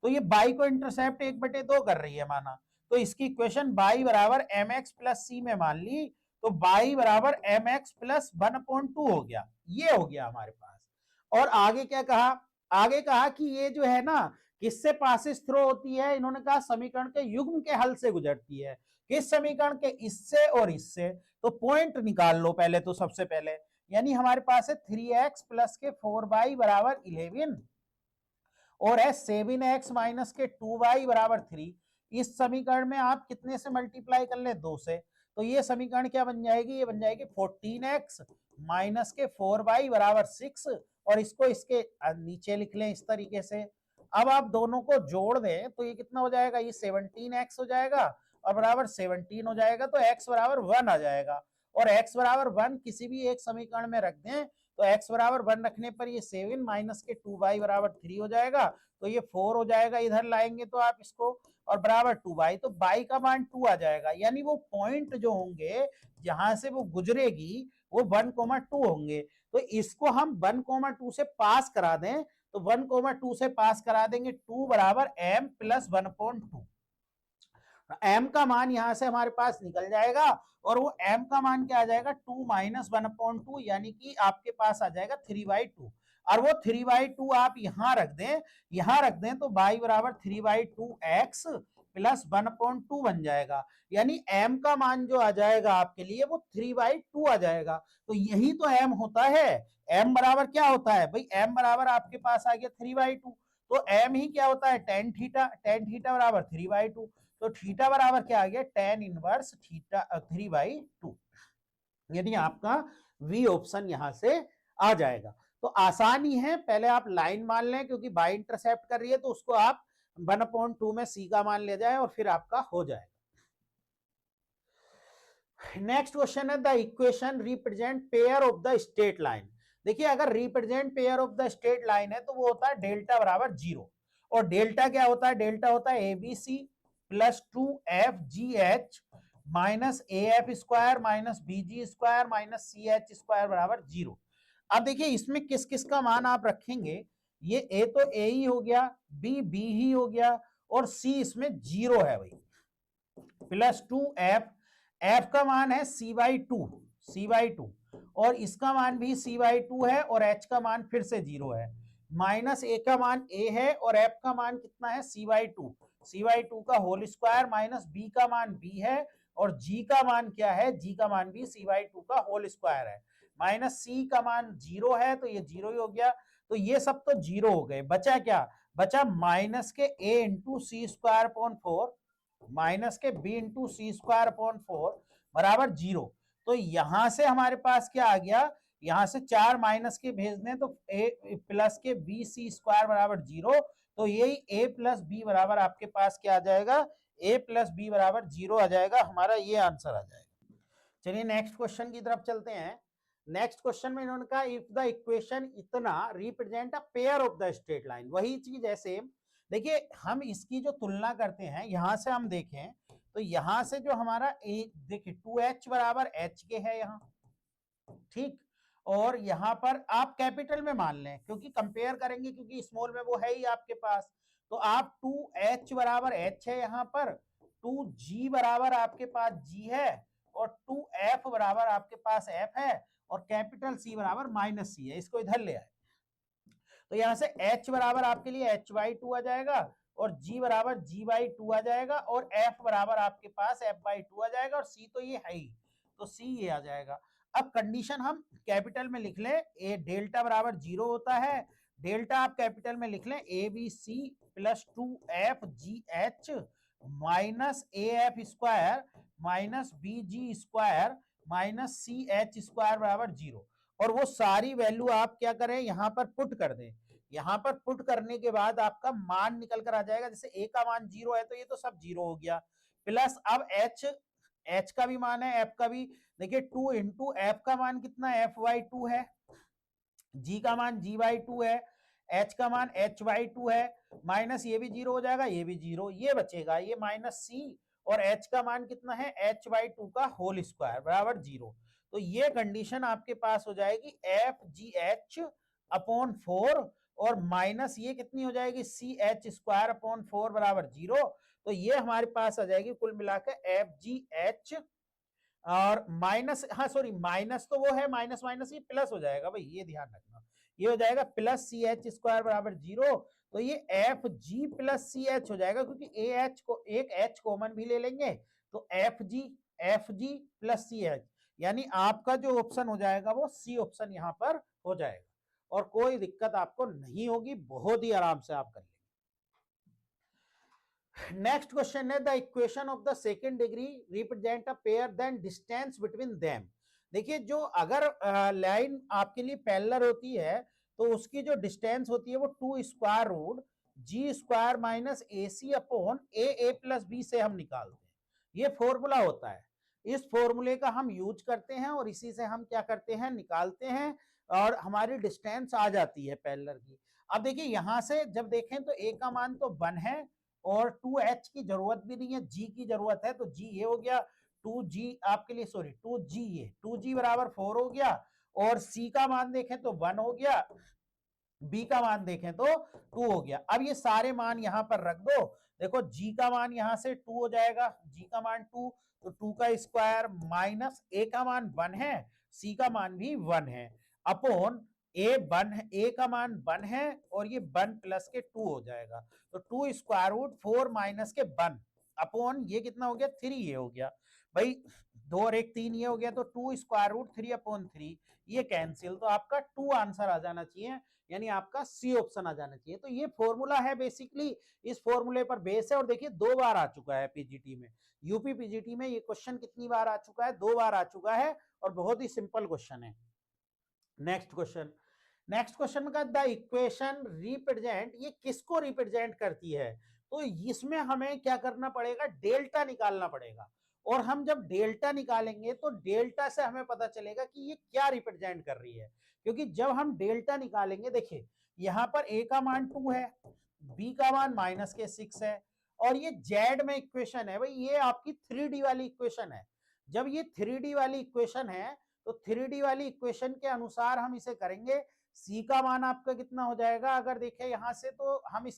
तो ये बाई को इंटरसेप्ट 1/2 कर रही है माना, तो इसकी इक्वेशन बाई बराबर mx प्लस c में मान ली, तो बाई बराबर mx प्लस 1/2 हो गया, ये हो गया हमारे पास। और आगे क्या कहा, आगे कहा कि ये जो है ना किससे पासिस थ्रू होती है, इन्होंने कहा समीकरण के युग्म के हल से गुजरती है। किस समीकरण के, इससे और इससे, तो पॉइंट निकाल लो पहले, तो सबसे पहले यानी हमारे पास है 3x प्लस के 4y बराबर 11 और है 7x माइनस के 2y बराबर 3। इस समीकरण में आप कितने से मल्टीप्लाई कर ले, 2 से, तो ये समीकरण क्या बन जाएगी, ये बन जाएगी 14x माइनस के 4y बराबर 6, और इसको इसके नीचे लिख लें इस तरीके से। अब आप दोनों को जोड़ दें तो ये कितना हो जाएगा, ये 17x हो जाएगा और बराबर 17 हो जाएगा, तो x बराबर 1 आ जाएगा, और x बराबर 1 किसी भी एक समीकरण में रख दें तो x बराबर 1 रखने पर ये 7 माइनस के 2y बराबर 3 हो जाएगा, तो ये 4 हो जाएगा, इधर लाएंगे तो आप इसको, और बराबर 2y, तो y का मान 2 आ जाएगा, यानी वो पॉइंट जो होंगे जहां से वो गुजरेगी वो 1,2 होंगे, तो इसको हम 1,2 से पास करा दें, तो 1,2 से पास करा देंगे, 2 बराबर m प्लस 1/2, m का मान यहां से हमारे पास निकल जाएगा, और वो m का मान क्या आ जाएगा, 2 माइनस 1/2, यानी कि आपके पास आ जाएगा 3/2, और वो 3/2 आप यहां रख दें, यहां रख दें तो y बराबर 3/2x प्लस 1/2 बन जाएगा, यानी m का मान जो आ जाएगा आपके लिए वो 3/2 आ जाएगा। तो यही तो m होता है, m बराबर क्या होता है भाई, m बराबर आपके पास आ गया 3/2, तो m ही क्या होता है, tan थीटा बराबर 3/2, तो थीटा बराबर क्या आ गया, tan इनवर्स थीटा 3/2, यानी आपका वी ऑप्शन यहां से आ जाएगा। तो आसानी है, पहले आप लाइन मान लें क्योंकि बाई इंटरसेप्ट कर रही है, तो उसको आप 1/2 में सी का मान ले जाए और फिर आपका हो जाएगा। नेक्स्ट क्वेश्चन है the equation represent pair of the straight line. देखिए अगर represent pair of the straight line है तो वो होता है डेल्टा बराबर 0, और डेल्टा क्या होता है, डेल्टा होता है abc plus 2FGH minus AF square minus BG square minus CH square बराबर 0। अब देखिए इसमें किस किस का मान आप रखेंगे, ये ए तो ए ही हो गया, बी बी ही हो गया, और सी इसमें 0 है भाई, +2f, f का मान है c/2, और इसका मान भी c/2 है, और h का मान फिर से 0 है, माइनस a का मान a है, और f का मान कितना है c/2 का होल स्क्वायर, माइनस b का मान b है, और g का मान क्या है, g का मान भी c/2 का होल स्क्वायर है, माइनस c का मान 0 है, तो ये 0 ही हो गया। तो ये सब तो 0 हो गए, बचा क्या, बचा minus k a into c square upon 4, minus k b into c square upon 4 बराबर 0। तो यहां से हमारे पास क्या आ गया, यहां से 4 माइनस के भेज दें तो a प्लस के b सी स्क्वायर बराबर 0, तो यही a प्लस बी बराबर आपके पास क्या आ जाएगा, a प्लस बी बराबर 0 आ जाएगा, हमारा ये आंसर आ जाएगा। चलिए नेक्स्ट क्वेश्चन की तरफ चलते हैं। नेक्स्ट क्वेश्चन में इन्होंने कहा इफ द इक्वेशन इतना represent a pair of the straight line, वही चीज है सेम। देखिए हम इसकी जो तुलना करते हैं, यहां से हम देखें तो यहां से जो हमारा देखिए 2h बराबर h के है यहाँ, ठीक, और यहां पर आप कैपिटल में मान लें क्योंकि कंपेयर करेंगे, क्योंकि स्मॉल में वो है ही आपके पास, तो आप 2h बराबर h है यहाँ पर, 2g बराबर आपके पास g है, और 2f बराबर आपके पास f है, और कैपिटल C बराबर माइनस C है, इसको इधर ले आए, तो यहां से h बराबर आपके लिए h/2 आ जाएगा, और g बराबर g/2 आ जाएगा, और f बराबर आपके पास f/2 आ जाएगा, और c तो ये है ही, तो c ये आ जाएगा। अब कंडीशन हम कैपिटल में लिख लें, ए डेल्टा बराबर 0 होता है, डेल्टा आप कैपिटल में लिख लें ABC plus 2FGH minus AF square minus BG square minus CH square बराबर 0, और वो सारी वैल्यू आप क्या करें, यहां पर पुट कर दें, यहां पर पुट करने के बाद आपका मान निकल कर आ जाएगा, जैसे a का मान 0 है तो ये तो सब 0 हो गया, प्लस अब h का भी मान है, f का भी, देखिए 2 इंटू एफ का मान कितना है, f/2 है, g का मान g/2 है, h का मान h/2 है, माइनस ये भी 0 हो जाएगा, ये भी 0, ये बचेगा ये माइनस c, और h का मान कितना है, h/2 का होल स्क्वायर बराबर 0। तो ये कंडीशन आपके पास हो जाएगी FGH अपॉन 4, और माइनस ये कितनी हो जाएगी, CH स्क्वायर अपॉन 4 बराबर 0, तो ये हमारे पास आ जाएगी कुल मिलाकर FGH, और माइनस, हाँ सॉरी माइनस तो वो है, माइनस माइनस ये प्लस हो जाएगा भाई, ये ध्यान रखना, ये हो जाएगा प्लस CH स्क्वायर बराबर 0, तो ये FG प्लस CH हो जाएगा, क्योंकि AH को एक H कॉमन भी ले लेंगे, तो FG प्लस CH, यानी आपका जो ऑप्शन हो जाएगा वो C ऑप्शन यहाँ पर हो जाएगा, और कोई दिक्कत आपको नहीं होगी, बहुत ही आराम से आप कर लेंगे। नेक्स्ट क्वेश्चन है the equation of the second degree represent a pair then distance between them. देखिए जो अगर लाइन आपके लिए पैरेलल होती है तो उसकी जो डिस्टेंस होती है वो 2 स्क्वायर रूट जी स्क्वायर माइनस ए सी अपॉन ए प्लस बी से हम निकालते हैं, ये फॉर्मूला होता है, इस फॉर्मूले का हम यूज करते हैं और इसी से हम क्या करते हैं, निकालते हैं, और हमारी डिस्टेंस आ जाती है पैरेलल की। अब देखिए यहां से जब देखें तो ए का मान तो 1 है, और 2h की जरूरत भी नहीं है, g की जरूरत है, तो g ये हो गया 2g आपके लिए, सॉरी 2g, ये 2g बराबर 4 हो गया, और c का मान देखें तो 1 हो गया, b का मान देखें तो 2 हो गया। अब ये सारे मान यहां पर रख दो, देखो g का मान यहां से 2 हो जाएगा, g का मान 2, तो 2 का स्क्वायर माइनस a का मान 1 है, c का मान भी 1 है, अपॉन a का मान 1 है, और ये 1 प्लस के 2 हो जाएगा, तो 2 स्क्वायर रूट 4 माइनस के 1 अपॉन ये कितना हो गया, 3 ये हो गया भाई, 2 और 1 3 ये हो गया, तो 2 स्क्वायर रूट 3 अपॉन 3 ये कैंसिल, तो आपका 2 आंसर आ जाना चाहिए, यानी आपका सी ऑप्शन आ जाना चाहिए। तो ये फॉर्मूला है बेसिकली, इस फॉर्मूले पर बेस है, और देखिए 2 बार आ चुका है पीजीटी में, यूपी पीजीटी में ये क्वेश्चन कितनी बार आ चुका है, 2 बार आ चुका है, और बहुत ही सिंपल क्वेश्चन है। नेक्स्ट क्वेश्चन का द इक्वेशन रिप्रेजेंट, ये किसको रिप्रेजेंट करती है, तो इसमें हमें क्या करना पड़ेगा, डेल्टा निकालना पड़ेगा, और हम जब डेल्टा निकालेंगे तो डेल्टा से हमें पता चलेगा कि ये क्या रिप्रेजेंट कर रही है, क्योंकि जब हम डेल्टा निकालेंगे, देखिए यहां पर a का मान 2 है, b का मान माइनस के 6 है, और ये z में इक्वेशन है भाई, ये आपकी 3D वाली इक्वेशन है, जब ये 3D वाली इक्वेशन है तो 3D वाली इक्वेशन के अनुसार हम इसे करेंगे। c का मान आपका कितना हो जाएगा, अगर देखें यहां से तो हम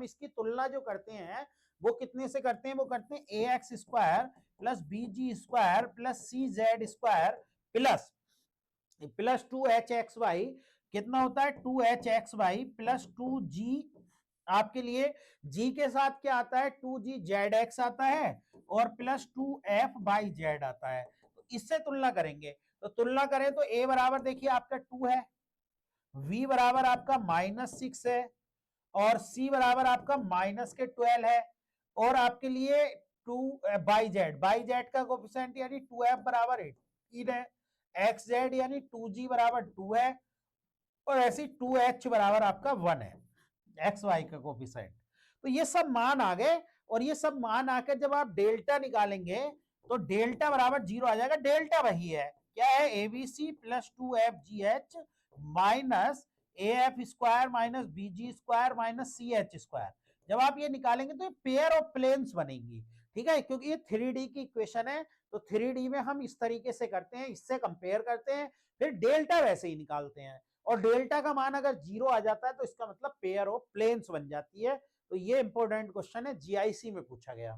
इसकी तुलना जो करते हैं वो कितने से करते हैं, वो करते हैं a x square plus b g square plus c z square plus plus 2h(xy) कितना होता है 2h(xy) प्लस 2g, आपके लिए g के साथ क्या आता है 2g(zx) आता है और प्लस 2f/z आता है। तो इससे तुलना करेंगे, तो तुलना करें तो a बराबर देखिए आपका 2 है, v बराबर आपका -6 है और c बराबर आपका -12 है और आपके लिए 2/z का कोफिशिएंट यानी 2f बराबर 18 है, xz यानी 2g बराबर 2 है और ऐसी 2h बराबर आपका 1 है, xy का कोफिशिएंट। तो ये सब मान आ गए और ये सब मान आकर जब आप डेल्टा निकालेंगे तो डेल्टा बराबर 0 आ जाएगा। डेल्टा वही है, क्या है, abc plus 2fgh minus f square minus bg square minus c h square. जब आप ये निकालेंगे तो ये पेयर ऑफ प्लेन्स बनेंगी, ठीक है, क्योंकि ये 3D की इक्वेशन है। तो 3D में हम इस तरीके से करते हैं, इससे कंपेयर करते हैं, फिर डेल्टा वैसे ही निकालते हैं और डेल्टा का मान अगर 0 आ जाता है तो इसका मतलब पेयर ऑफ प्लेन्स बन जाती है। तो ये इंपॉर्टेंट क्वेश्चन है, जीआईसी में पूछा गया।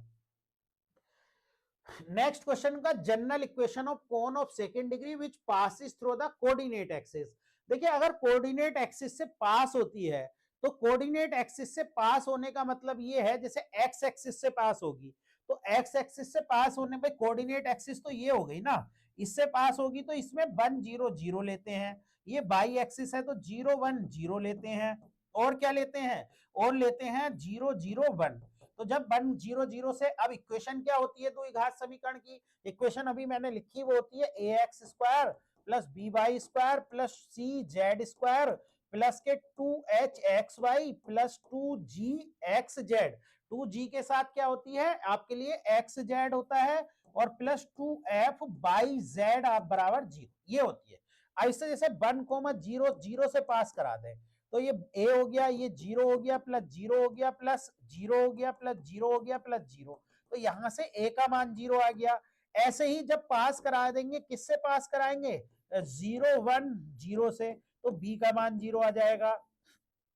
नेक्स्ट क्वेश्चन का, general equation of cone of second degree which passes through the coordinate axis. देखिए अगर कोऑर्डिनेट एक्सिस से पास होती है तो कोऑर्डिनेट एक्सिस से पास होने का मतलब ये है जैसे एक्स एक्सिस से पास होगी, तो एक्स एक्सिस से पास होने पे कोऑर्डिनेट एक्सिस तो ये हो गई ना, इससे पास होगी तो इसमें 1 0 0 लेते हैं, ये बाई एक्सिस है तो 0 1 0 लेते हैं और क्या लेते हैं, और लेते हैं 0 0 1। तो जब 1 0 0 से, अब इक्वेशन क्या होती है द्विघात समीकरण की, इक्वेशन अभी मैंने लिखी वो होती है a x square plus b y square plus c z square plus के 2h(xy) प्लस 2g(xz). 2g के साथ क्या होती है आपके लिए xz होता है और प्लस 2f/z आप बराबर 0, ये होती है। ऐसे जैसे 1 0 0 से पास करा दें तो ये a हो गया, ये 0 हो गया प्लस 0 हो गया प्लस 0 हो गया प्लस 0 हो गया प्लस 0, तो यहां से a का मान 0 आ गया। ऐसे ही जब पास करा देंगे, किससे पास कराएंगे, 0 1 0 से, तो b का मान 0 आ जाएगा।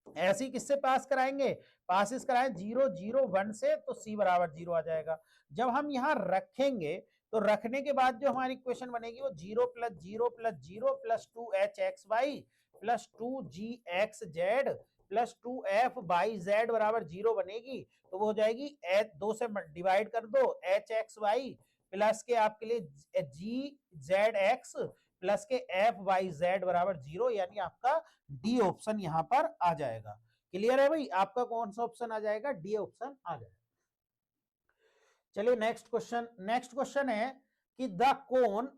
ऐसे ही किससे पास कराएंगे, पासिस कराएं 0 0 1 से, तो c बराबर 0 आ जाएगा। जब हम यहाँ रखेंगे तो रखने के बाद जो हमारी इक्वेशन बनेगी वो 0 plus 0 plus 0 plus 2h(xy) plus 2g(xz) plus 2f/z बराबर 0 बनेगी। तो वो हो जाएगी 2 से डिवाइड कर दो, h(xy) प्लस के आपके लिए g(zx) प्लस के f/z बराबर 0, यानी आपका डी ऑप्शन यहां पर आ जाएगा। क्लियर है भाई, आपका कौन सा ऑप्शन आ जाएगा, डी ऑप्शन आ जाएगा। चलिए नेक्स्ट क्वेश्चन है कि द कोन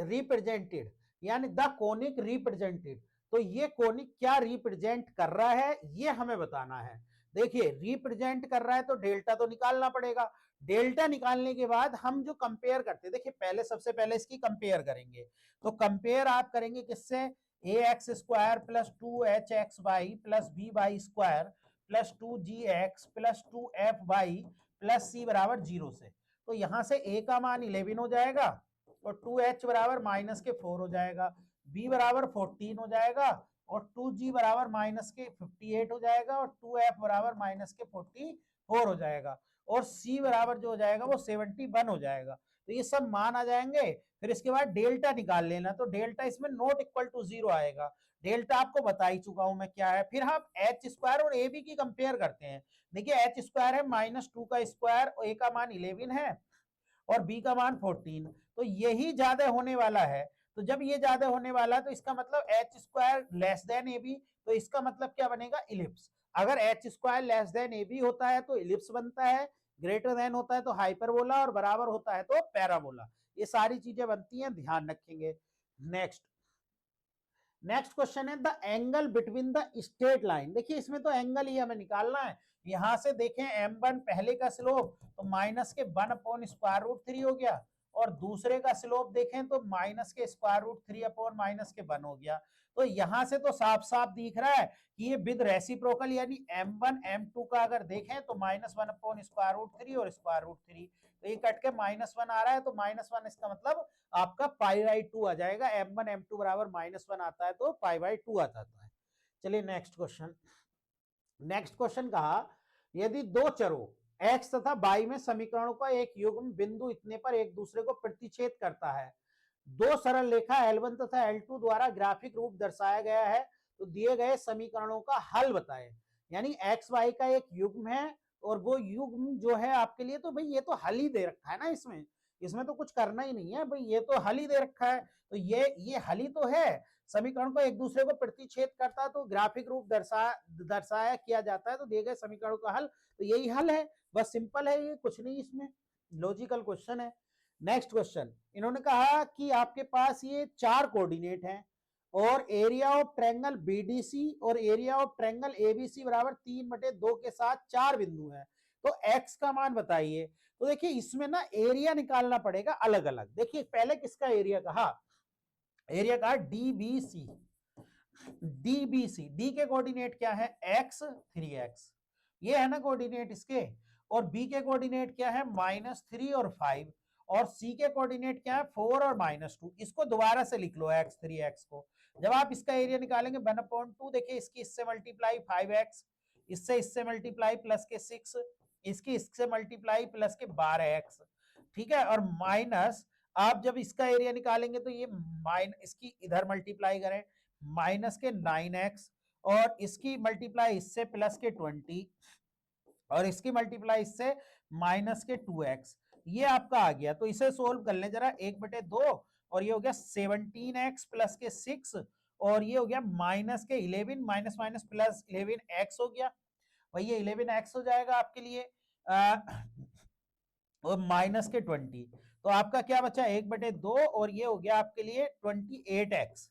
रिप्रेजेंटेड, यानी द कोनिक रिप्रेजेंटेड, तो ये कोनिक क्या रिप्रेजेंट कर रहा है ये हमें बताना है। देखिए रिप्रेजेंट कर रहा है तो डेल्टा तो निकालना पड़ेगा, डेल्टा निकालने के बाद हम जो कंपेयर करते हैं, देखिए पहले सबसे पहले इसकी कंपेयर करेंगे। तो कंपेयर आप करेंगे किससे, a x square plus 2h(xy) plus b y square plus 2g(x) plus 2f(y) plus c बराबर 0 से। तो यहां से a का मान 11 हो जाएगा और 2h बराबर -4 हो जाएगा, b बराबर 14 हो जाएगा और 2g बराबर -58 हो जाएगा और 2f बराबर -44 हो जाएगा और c बराबर जो हो जाएगा वो 71 हो जाएगा। तो ये सब मान आ जाएंगे। फिर इसके बाद डेल्टा निकाल लेना, तो डेल्टा इसमें नॉट इक्वल टू 0 आएगा। डेल्टा आपको बता ही चुका हूं मैं क्या है। फिर हम एच स्क्वायर और ए बी की कंपेयर करते हैं। देखिए एच स्क्वायर है -2 का स्क्वायर, ए का मान 11 है और बी का मान 14, तो यही ज्यादा होने वाला है। तो जब ये ज्यादा होने वाला है तो इसका मतलब h square less than a b, तो इसका मतलब क्या बनेगा, इलिप्स। अगर h square less than a b होता है तो इलिप्स बनता है, ग्रेटर देन होता है तो हाइपरबोला और बराबर होता है तो पैराबोला। ये सारी चीजें बनती हैं, ध्यान रखेंगे। नेक्स्ट क्वेश्चन है the angle between the straight line. देखिए इसमें तो एंगल ही हमें निकालना है। यहां से देखें m1 पहले का स्लोप तो -1/√3 हो गया और दूसरे का स्लोप देखें तो माइनस के स्क्वायर रूट 3 अपॉन माइनस के 1 हो गया। तो यहां से तो साफ साफ दिख रहा है कि ये विद रेसिप्रोकल यानी m1 m2 का अगर देखें तो -1 अपॉन स्क्वायर रूट 3 और स्क्वायर रूट 3, तो ये कट के -1 आ रहा है, तो -1 इसका मतलब आपका π/2 आ जाएगा। m1 m2 बराबर -1 आता है तो π/2 आ जाता है। चलिए नेक्स्ट क्वेश्चन। नेक्स्ट क्वेश्चन कहा यदि दो चरों x तथा y में समीकरणों का एक युग्म बिंदु इतने पर एक दूसरे को प्रतिच्छेद करता है, दो सरल रेखा L1 तथा L2 द्वारा ग्राफिक रूप दर्शाया गया है, तो दिए गए समीकरणों का हल बताएं। यानी x y का एक युग्म है और वो युग्म जो है आपके लिए, तो भाई ये तो हल ही दे रखा है ना, इसमें इसमें तो कुछ करना ही नहीं है भाई, ये तो हल ही दे रखा है, तो ये हल ही तो है। समीकरण को एक दूसरे को प्रतिच्छेद करता है तो ग्राफिक रूप दर्शाया किया जाता है, तो दिए गए समीकरणों का हल, तो यही हल है, बस सिंपल है, ये कुछ नहीं इसमें लॉजिकल क्वेश्चन है। नेक्स्ट क्वेश्चन, इन्होंने कहा कि आपके पास ये 4 कोऑर्डिनेट हैं और एरिया ऑफ ट्रायंगल बीडीसी और एरिया ऑफ ट्रायंगल एबीसी बराबर 3/2 के साथ 4 बिंदु हैं, तो x का मान बताइए। तो देखिए इसमें ना एरिया निकालना पड़ेगा अलग अलग। देखिए पहले किसका एरिया कहा, एरिया कहा डीबीसी। डीबीसी, डी के कोऑर्डिनेट क्या है x 3x, ये है ना कोऑर्डिनेट इसके, और बी के कोऑर्डिनेट क्या है -3 और 5, और सी के कोऑर्डिनेट क्या है 4 और -2। इसको दोबारा से लिख लो x 3x को। जब आप इसका एरिया निकालेंगे 1/2, देखिए इसकी इससे मल्टीप्लाई 5x, इससे मल्टीप्लाई प्लस के 6, इससे मल्टीप्लाई प्लस के 12x, ठीक है, और माइनस आप जब इसका एरिया निकालेंगे तो ये इसकी इधर मल्टीप्लाई करें माइनस के 9x, और इसकी मल्टीप्लाई इससे प्लस के 20, और इसकी मल्टीप्लाई इससे माइनस के 2x, ये आपका आ गया। तो इसे सोल्व कर लें जरा, 1/2, और ये हो गया 17x प्लस के 6, और ये हो गया माइनस के 11, माइनस माइनस प्लस 11x हो गया, वही ये 11x हो जाएगा आपके लिए, और माइनस के 20, तो आपका क्या बचा 1/2, और ये हो गया आपके लिए 28x,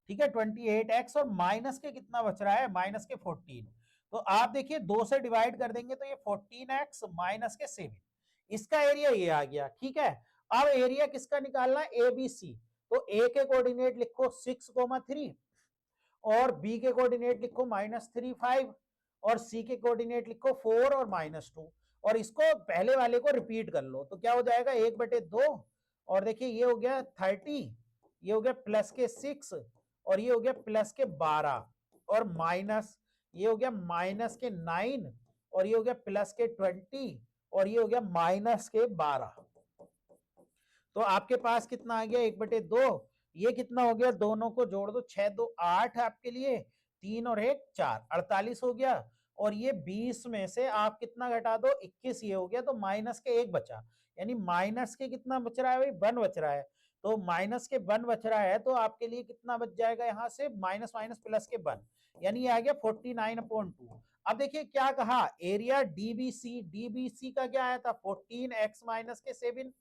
ठीक है 28x, और माइनस के कितना बच रहा है माइनस के 14, तो आप देखिए 2 से डिवाइड कर देंगे तो ये 14x माइनस के 7, इसका एरिया ये आ गया, ठीक है। अब एरिया किसका निकालना है, एबीसी, तो ए के कोऑर्डिनेट लिखो 6,3, और बी के कोऑर्डिनेट लिखो -3 5, और सी के कोऑर्डिनेट लिखो 4 और -2, और इसको पहले वाले को रिपीट कर लो, तो क्या हो जाएगा 1/2, और देखिए ये हो गया 30, ये हो गया प्लस के 6, और ये हो गया प्लस के 12, और माइनस ये हो गया माइनस के 9, और ये हो गया प्लस के 20, और ये हो गया माइनस के 12। तो आपके पास कितना आ गया 1/2, ये कितना हो गया, दोनों को जोड़ दो, 6 2 8 आपके लिए, 3 और 1 4, 48 हो गया, और ये 20 में से आप कितना घटा दो 21, ये हो गया, तो माइनस के 1 बचा, यानी माइनस के कितना बच रहा है भाई 1 बच रहा है, तो माइनस के 1 बच रहा है, तो आपके लिए कितना बच जाएगा यहाँ से माइनस माइनस प्लस के 1, यानी ये आ गया 49/2। अब देखिए क्या कहा, एरिया डीबीसी, डीबीसी का क्या आया था 14x माइनस के 7,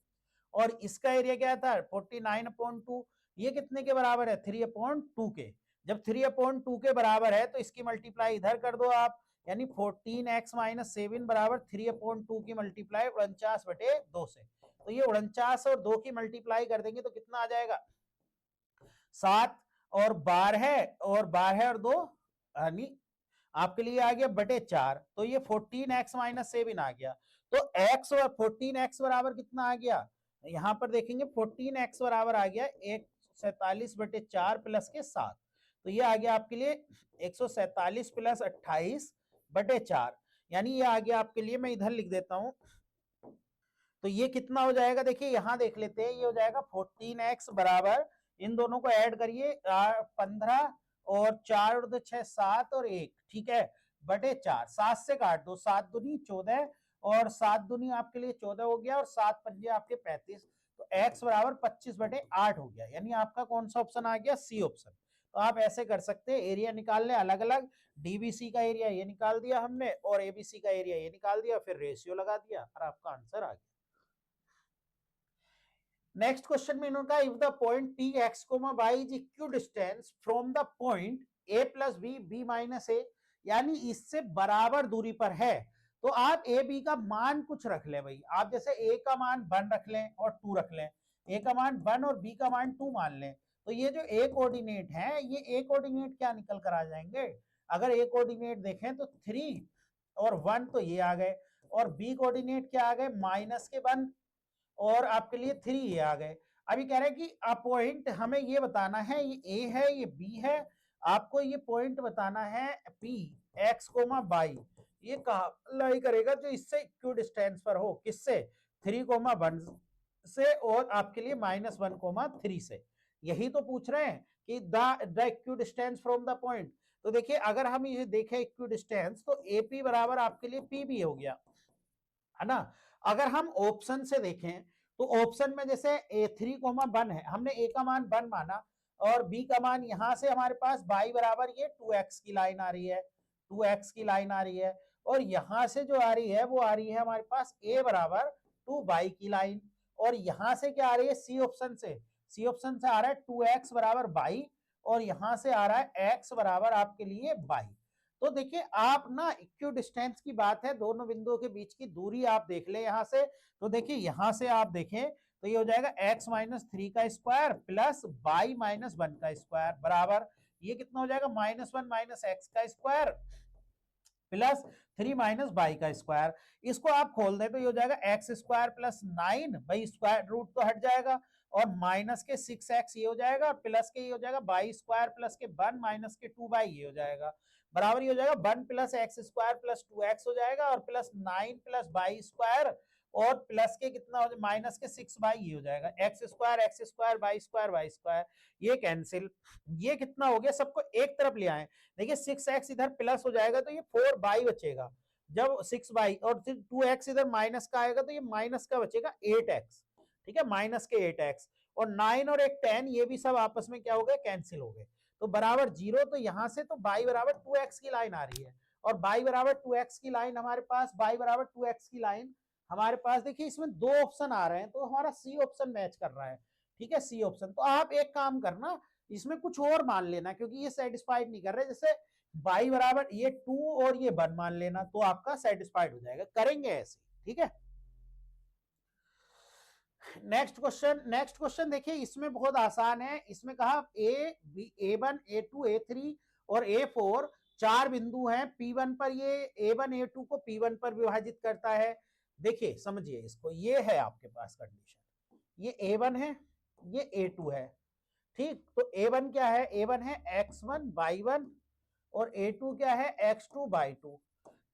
और इसका एरिया क्या था 49/2, ये कितने के बराबर है 3/2 के। जब 3/2 के बराबर है तो इसकी मल्टीप्लाई इधर कर दो आप, यानी 14x माइनस 7 बराबर 3/2 की मल्टीप्लाई 49/2 से, तो ये 49 और 2 की मल्टीप्लाई कर देंगे तो कितना आ जाएगा 7 और 12 और 2 यानी आपके लिए आ गया /4, तो ये 14x माइनस 7 आ गया, तो x और 14x बराबर कितना आ गया, यहां पर देखेंगे 14x बराबर आ गया 147/4 प्लस के 7, तो ये आ गया आपके लिए 147 प्लस 28/4, यानी ये आ गया आपके लिए, मैं इधर लिख देता हूं, तो ये कितना हो जाएगा, देखिए यहां देख लेते हैं, ये हो जाएगा 14x बराबर, इन दोनों को ऐड करिए 15, और 4 और 2 6 7 और 1, ठीक है /4, 7 से काट दो, 7 दूनी 14, और 7 दूनी आपके लिए 14 हो गया, और 7 पंजे आपके 35, तो x बराबर 25/8 हो गया, यानी आपका कौन सा ऑप्शन आ गया, सी ऑप्शन। तो आप ऐसे कर सकते हैं, एरिया निकाल ले अलग अलग, डीबीसी का एरिया ये निकाल दिया हमने, और एबीसी का एरिया ये निकाल दिया, फिर रेशियो लगा दिया, और आपका आंसर आ गया। नेक्स्ट क्वेश्चन में इन्होंने कहा if the point t x comma y is equidistant from the point a plus b b minus a, यानी इससे बराबर दूरी पर है, तो आप ए बी का मान कुछ रख लें भाई, आप जैसे ए का मान 1 रख लें और 2 रख लें, ए का मान 1 और बी का मान 2 मान लें, तो ये जो ए कोऑर्डिनेट है, ये ए कोऑर्डिनेट क्या निकल कर आ जाएंगे? अगर ए कोऑर्डिनेट देखें तो 3 और 1 तो ये आ गए, और बी कोऑर्डिनेट क्या आ गए? -1 और आपके लिए 3 ये आ गए। अभी कह रहे हैं कि पॉइंट हमें ये बताना है, ये ए है, ये बी है, आपको ये पॉइंट बताना है पी एक्स कोमा बाई, ये कहाँ लाई करेगा? जो इससे इक्वी डिस्टेंस पर हो, किससे? 3,1 से, और आपके लिए -1,3 से। यही तो पूछ रहे हैं कि the equi distance from the point. तो देखिए, अगर हम ये देखें इक्वी डिस्टेंस, तो एपी बराबर आपके लिए पी भी हो गया, है ना? अगर हम ऑप्शन से देखें, तो ऑप्शन में जैसे ए 3,1 है, हमने ए का मान 1 माना, और बी का मान यहां से हमारे पास बाई बराबर ये 2x की लाइन आ रही है, 2x की लाइन आ रही है, और यहां से जो आ रही है वो आ रही है हमारे पास a बराबर 2 बाई की लाइन, और यहां से क्या आ रही है? सी ऑप्शन से, सी ऑप्शन से आ रहा है 2x बराबर बाई, और यहां से आ रहा है x बराबर आपके लिए बाई। तो देखिए, आप ना इक्वी डिस्टेंस की बात है, दोनों बिंदुओं के बीच की दूरी आप देख ले यहां से, तो देखिए यहां से आप देखें तो ये हो जाएगा x -3 का स्क्वायर प्लस बाई -1 का स्क्वायर बराबर, ये कितना हो जाएगा? -1 -x का स्क्वायर प्लस 3 माइनस बाई का स्क्वायर। इसको आप खोल दें तो ये हो जाएगा एक्स स्क्वायर प्लस 9, भाई स्क्वायर रूट तो हट जाएगा, और माइनस के 6x ये हो जाएगा, प्लस के ये हो जाएगा बाई स्क्वायर प्लस के 1 माइनस के 2 बाई ये हो जाएगा, बराबर ये हो जाएगा 1 plus x square plus 2x हो जाएगा, और प्लस 9 प्लस बाई स्क्वायर, और प्लस के कितना हो जाएगा? माइनस के 6 बाई ये हो जाएगा, एक्स स्क्वायर बाई स्क्वायर, ये कैंसिल, ये कितना हो गया? सबको एक तरफ ले आए, देखिए 6x इधर प्लस हो जाएगा तो ये 4 बाई बचेगा, जब 6 बाई, और फिर 2x इधर माइनस का आएगा तो ये माइनस का बचेगा 8x, ठीक है, माइनस के 8x, और 9 और एक 10 ये भी सब आपस में क्या हो गए? कैंसिल हो गए, तो बराबर 0। तो यहां से तो बाई बराबर 2x की लाइन आ रही है, और बाई बराबर 2x की लाइन हमारे पास, बाई बराबर 2x की लाइन हमारे पास, देखिए इसमें दो ऑप्शन आ रहे हैं, तो हमारा सी ऑप्शन मैच कर रहा है, ठीक है, सी ऑप्शन। तो आप एक काम करना, इसमें कुछ और मान लेना, क्योंकि ये सेटिस्फाइड नहीं कर रहे, जैसे बाई बराबर ये 2 और ये 1 मान लेना, तो आपका सेटिस्फाइड हो जाएगा, करेंगे ऐसे, ठीक है। नेक्स्ट क्वेश्चन देखिए, इसमें बहुत आसान है, इसमें कहा A1 A2 A3 और A4 चार बिंदु हैं, P1 पर ये A1 A2 को P1 पर विभाजित करता है। देखिए समझिए इसको, ये है आपके पास कंडीशन, ये A1 है, ये A2 है, ठीक। तो A1 क्या है? A1 है x1/1, और A2 क्या है? x2/2।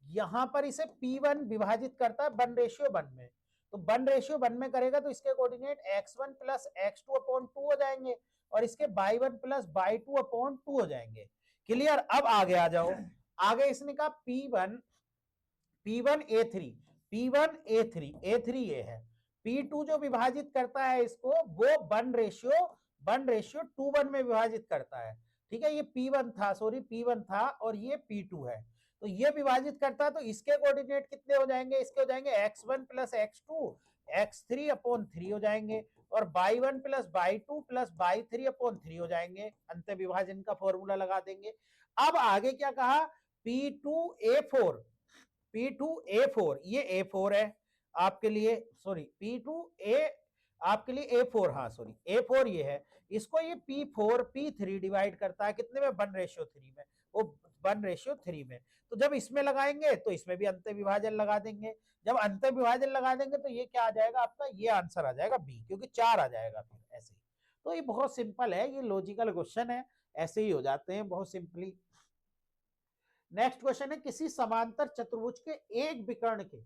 यहां पर इसे P1 विभाजित करता है 1:1 में, तो 1:1 में करेगा तो इसके कोऑर्डिनेट x1 प्लस x2/2 हो जाएंगे, और इसके y1 प्लस y2/2 हो जाएंगे। क्लियर? अब आगे आ जाओ, आगे इसने कहा P1 A3, P1 A3 ये है, P2 जो विभाजित करता है इसको, वो 1:1 में विभाजित करता है, ठीक है। ये P1 था, सॉरी P1 था, और ये P2 है, तो ये विभाजित करता है, तो इसके कोऑर्डिनेट कितने हो जाएंगे? इसके हो जाएंगे x1 प्लस x2 x3/3 हो जाएंगे, और y1 plus y2 plus y3/3 हो जाएंगे, अंत विभाजन का फॉर्मूला लगा देंगे। अब आगे क्या कहा? P2 A4, ये A4 है आपके लिए, सॉरी P2 आपके लिए A4, हाँ सॉरी A4 ये है, इसको ये P4 P3 डिवाइड करता है कितने में? 1:3 में, वो 1:3 में। तो जब इसमें लगाएंगे तो इसमें भी अंत विभाजन लगा देंगे, जब अंत विभाजन लगा देंगे तो ये क्या आ जाएगा आपका? ये आंसर आ जाएगा बी, क्योंकि 4 आ जाएगा फिर ऐसे ही। तो ये बहुत सिंपल है, ये लॉजिकल क्वेश्चन है, ऐसे ही हो जाते हैं बहुत सिंपली। नेक्स्ट क्वेश्चन है, किसी समांतर चतुर्भुज के एक विकर्ण के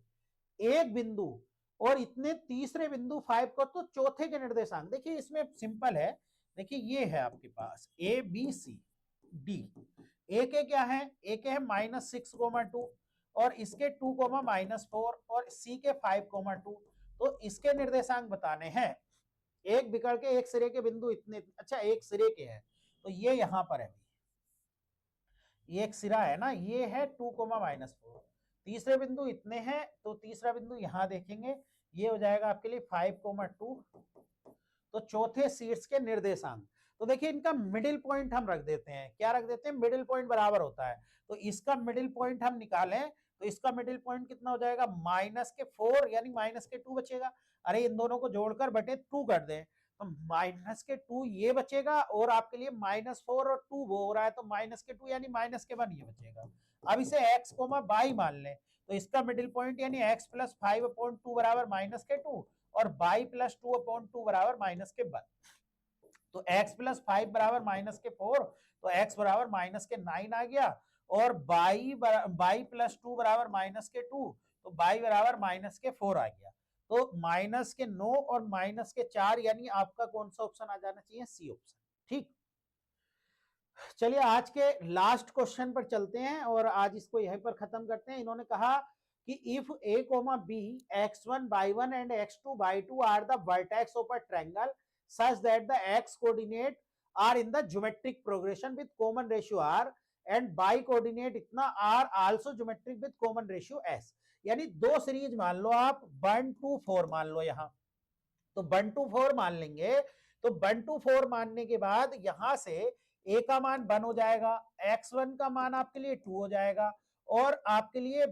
एक बिंदु और इतने तीसरे बिंदु 5 को, तो चौथे के निर्देशांक। देखिए इसमें सिंपल है, देखिए ये है आपके पास ए बी सी डी, ए के क्या है? ए के है -6,2, और इसके 2,-4, और सी के 5,2। तो इसके निर्देशांक बताने हैं, एक विकर्ण के एक सिरे के बिंदु इतने, अच्छा एक सिरे के हैं, तो ये यहां पर है, ये एक सिरा है ना, ये है 2,-4, तीसरे बिंदु इतने हैं, तो तीसरा बिंदु यहां देखेंगे, ये हो जाएगा आपके लिए 5,2। तो चौथे शीर्ष के निर्देशांक, तो देखिए इनका मिडिल पॉइंट हम रख देते हैं, क्या रख देते हैं? मिडिल पॉइंट बराबर होता है, तो इसका मिडिल पॉइंट हम निकालें तो इसका मिडिल पॉइंट कितना हो जाएगा? -4 यानी -2 बचेगा। अरे इन दोनों को जोड़कर बटे 2 कर दें, तो -2 ये बचेगा और आपके लिए -4 और 2 वो हो रहा है, तो -2 यानी -1 ये बचेगा। अब इसे x, y मान लें, तो इसका मिडिल पॉइंट यानी x + 5/2 बराबर -2 और y + 2/2 बराबर -1। तो x + 5 बराबर -4, तो x बराबर -9 आ गया, और y + 2 बराबर -2, तो y बराबर -4 आ गया। तो -9 और -4 यानी आपका कौन सा ऑप्शन आ जाना चाहिए? C option. ठीक, चलिए आज के लास्ट क्वेश्चन पर चलते हैं और आज इसको यहीं पर खत्म करते हैं। इन्होंने कहा कि if a, b, x1 y1 and x2 y2 are the vertex of a triangle such that the x coordinate are in the geometric progression with common ratio r and y coordinate इतना are also geometric with common ratio s। यानी दो series मान लो आप, 1 2 4 मान लो, यहां तो 1 2 4 मान लेंगे। तो 1 2 4 मानने के बाद यहां से a का मान 1 हो जाएगा, x1 का मान आपके लिए 2 हो जाएगा, और आपके लिए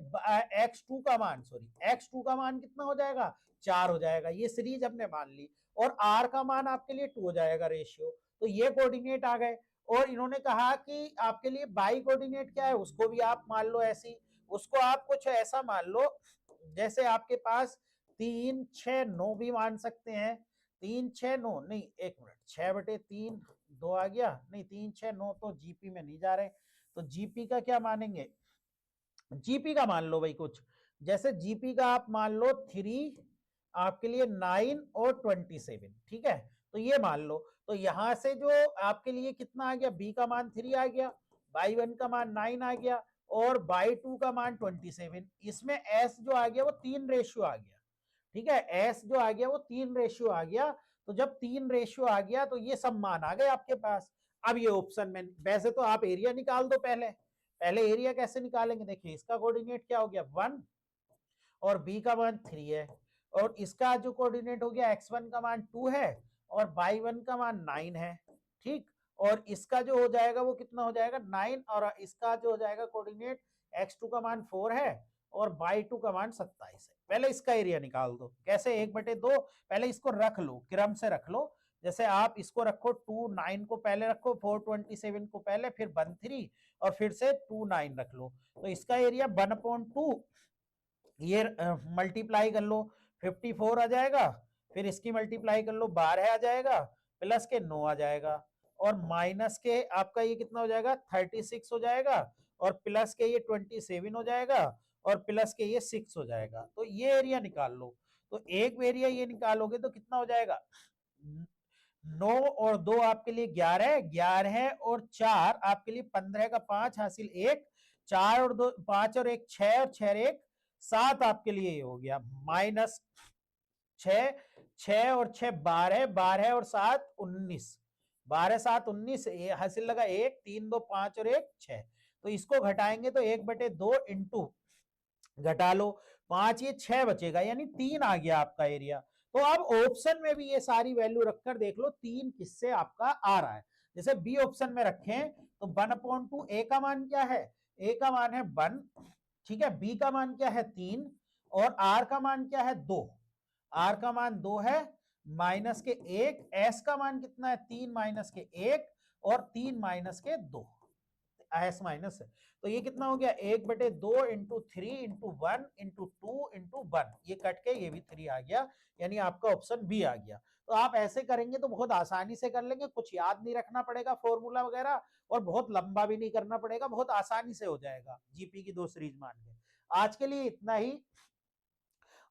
x2 का मान, x2 का मान कितना हो जाएगा? 4 हो जाएगा। ये सीरीज हमने मान ली, और r का मान आपके लिए 2 हो जाएगा रेशियो। तो ये कोऑर्डिनेट आ गए। और इन्होंने कहा कि आपके लिए बाई कोऑर्डिनेट क्या है, उसको भी आप मान लो ऐसी, उसको आप कुछ ऐसा मान लो जैसे आपके पास 3 6 9 भी मान सकते हैं। 3 6 9 नहीं, 1 मिनट, 6/3 2 आ गया, नहीं 3 6 9 तो जीपी में नहीं जा रहे, तो जीपी का क्या मानेंगे? जीपी का मान लो भाई कुछ, जैसे जीपी का आप मान लो 3, आपके लिए 9 और 27, ठीक है, तो ये मान लो। तो यहां से जो आपके लिए कितना आ गया, बी का मान 3 आ गया, y1 का मान 9 आ गया, और y2 का मान 27। इसमें s जो आ गया वो 3 रेशियो आ गया, ठीक है, एस जो आ गया वो 3 रेशियो आ गया। तो जब 3 रेशियो आ गया तो ये सब मान आ गए आपके पास। अब ये ऑप्शन में, वैसे तो आप एरिया निकाल दो, पहले पहले एरिया कैसे निकालेंगे? देखिए इसका कोऑर्डिनेट क्या हो गया, 1, और बी का मान 3 है, और इसका जो कोऑर्डिनेट हो गया x1 का मान 2 है, और y1 का मान 9 है, ठीक, और इसका जो हो जाएगा वो कितना हो जाएगा, 9, और इसका जो हो जाएगा कोऑर्डिनेट x2 का मान 4 है, और y2 का मान 27 है। पहले इसका एरिया निकाल दो, कैसे? 1/2, पहले इसको रख लो, क्रम से रख लो। जैसे आप इसको रखो 2 9 को पहले रखो, 4 27 को पहले, फिर 1 3, और फिर से 2 9 रख लो। तो इसका एरिया 1/2, ये मल्टीप्लाई कर लो, 54 आ जाएगा, फिर इसकी मल्टीप्लाई कर लो, 12 आ जाएगा, प्लस के 9 आ जाएगा, और माइनस के आपका ये कितना हो जाएगा, 36 हो जाएगा, और प्लस के ये 27 हो जाएगा, और प्लस के ये 6 हो जाएगा। तो ये एरिया निकाल लो। तो एक एरिया ये निकालोगे तो कितना हो जाएगा, 9 और 2 आपके लिए 11, 11 और 4 आपके लिए 15 का 5 हासिल 1, 4 और 2 5 और 1 6, और 6 और 1 7 आपके लिए ये हो गया, -6, 6 और 6 12, 12 और 7 19, 12 7 19, ये हासिल लगा 1 3 2 5 और 1 6। तो इसको घटाएंगे तो 1/2 इंटू, घटा लो 5, ये 6 बचेगा, यानी 3 आ गया आपका एरिया। तो अब ऑप्शन में भी ये सारी वैल्यू रखकर देख लो 3 किससे आपका आ रहा है। जैसे बी ऑप्शन में रखें तो 1/2, ए का मान क्या है, ए का मान है 1, ठीक है, बी का मान क्या है 3, और आर का मान क्या है 2, आर का मान 2 है, माइनस के 1, एस का मान कितना है 3 माइनस के 1, और 3 माइनस के 2, एस माइनस है। तो ये कितना हो गया, 1/2 इंटू 3 इंटू 1 इंटू 2 इंटू 1, ये कट के ये भी 3 आ गया, यानी आपका ऑप्शन बी आ गया। तो आप ऐसे करेंगे तो बहुत आसानी से कर लेंगे, कुछ याद नहीं रखना पड़ेगा फॉर्मूला वगैरह, और बहुत लंबा भी नहीं करना पड़ेगा, बहुत आसानी से हो जाएगा जीपी की 2 सीरीज मान के। आज के लिए इतना ही।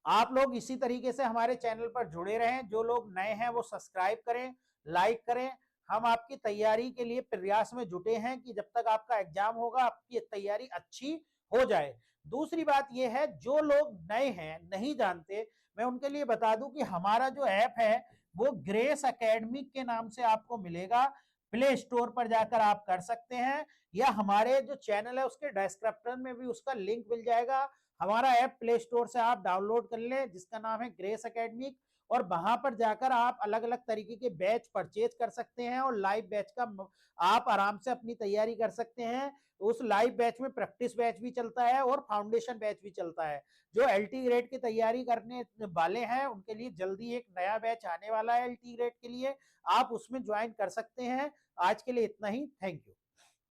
आप लोग इसी तरीके से हमारे चैनल पर जुड़े रहें, जो लोग नए हैं वो सब्सक्राइब करें, लाइक करें। हम आपकी तैयारी के लिए प्रयास में जुटे हैं कि जब तक आपका एग्जाम होगा आपकी तैयारी अच्छी हो जाए। दूसरी बात यह है, जो लोग नए हैं नहीं जानते, मैं उनके लिए बता दूं कि हमारा जो ऐप है वो ग्रेस एकेडमिक के नाम से आपको मिलेगा। प्ले स्टोर पर जाकर आप कर सकते हैं, या हमारे जो चैनल है उसके डिस्क्रिप्शन में भी उसका लिंक मिल जाएगा। हमारा ऐप प्ले स्टोर से आप डाउनलोड कर लें, जिसका नाम है ग्रेस एकेडमिक, और वहां पर जाकर आप अलग अलग तरीके के बैच परचेज कर सकते हैं, और लाइव बैच का आप आराम से अपनी तैयारी कर सकते हैं। उस लाइव बैच में प्रैक्टिस बैच भी चलता है और फाउंडेशन बैच भी चलता है। जो एलटी ग्रेड की तैयारी करने वाले हैं उनके लिए जल्दी एक नया बैच आने वाला है एलटी ग्रेड के लिए, आप उसमें ज्वाइन कर सकते हैं। आज के लिए इतना ही, थैंक यू।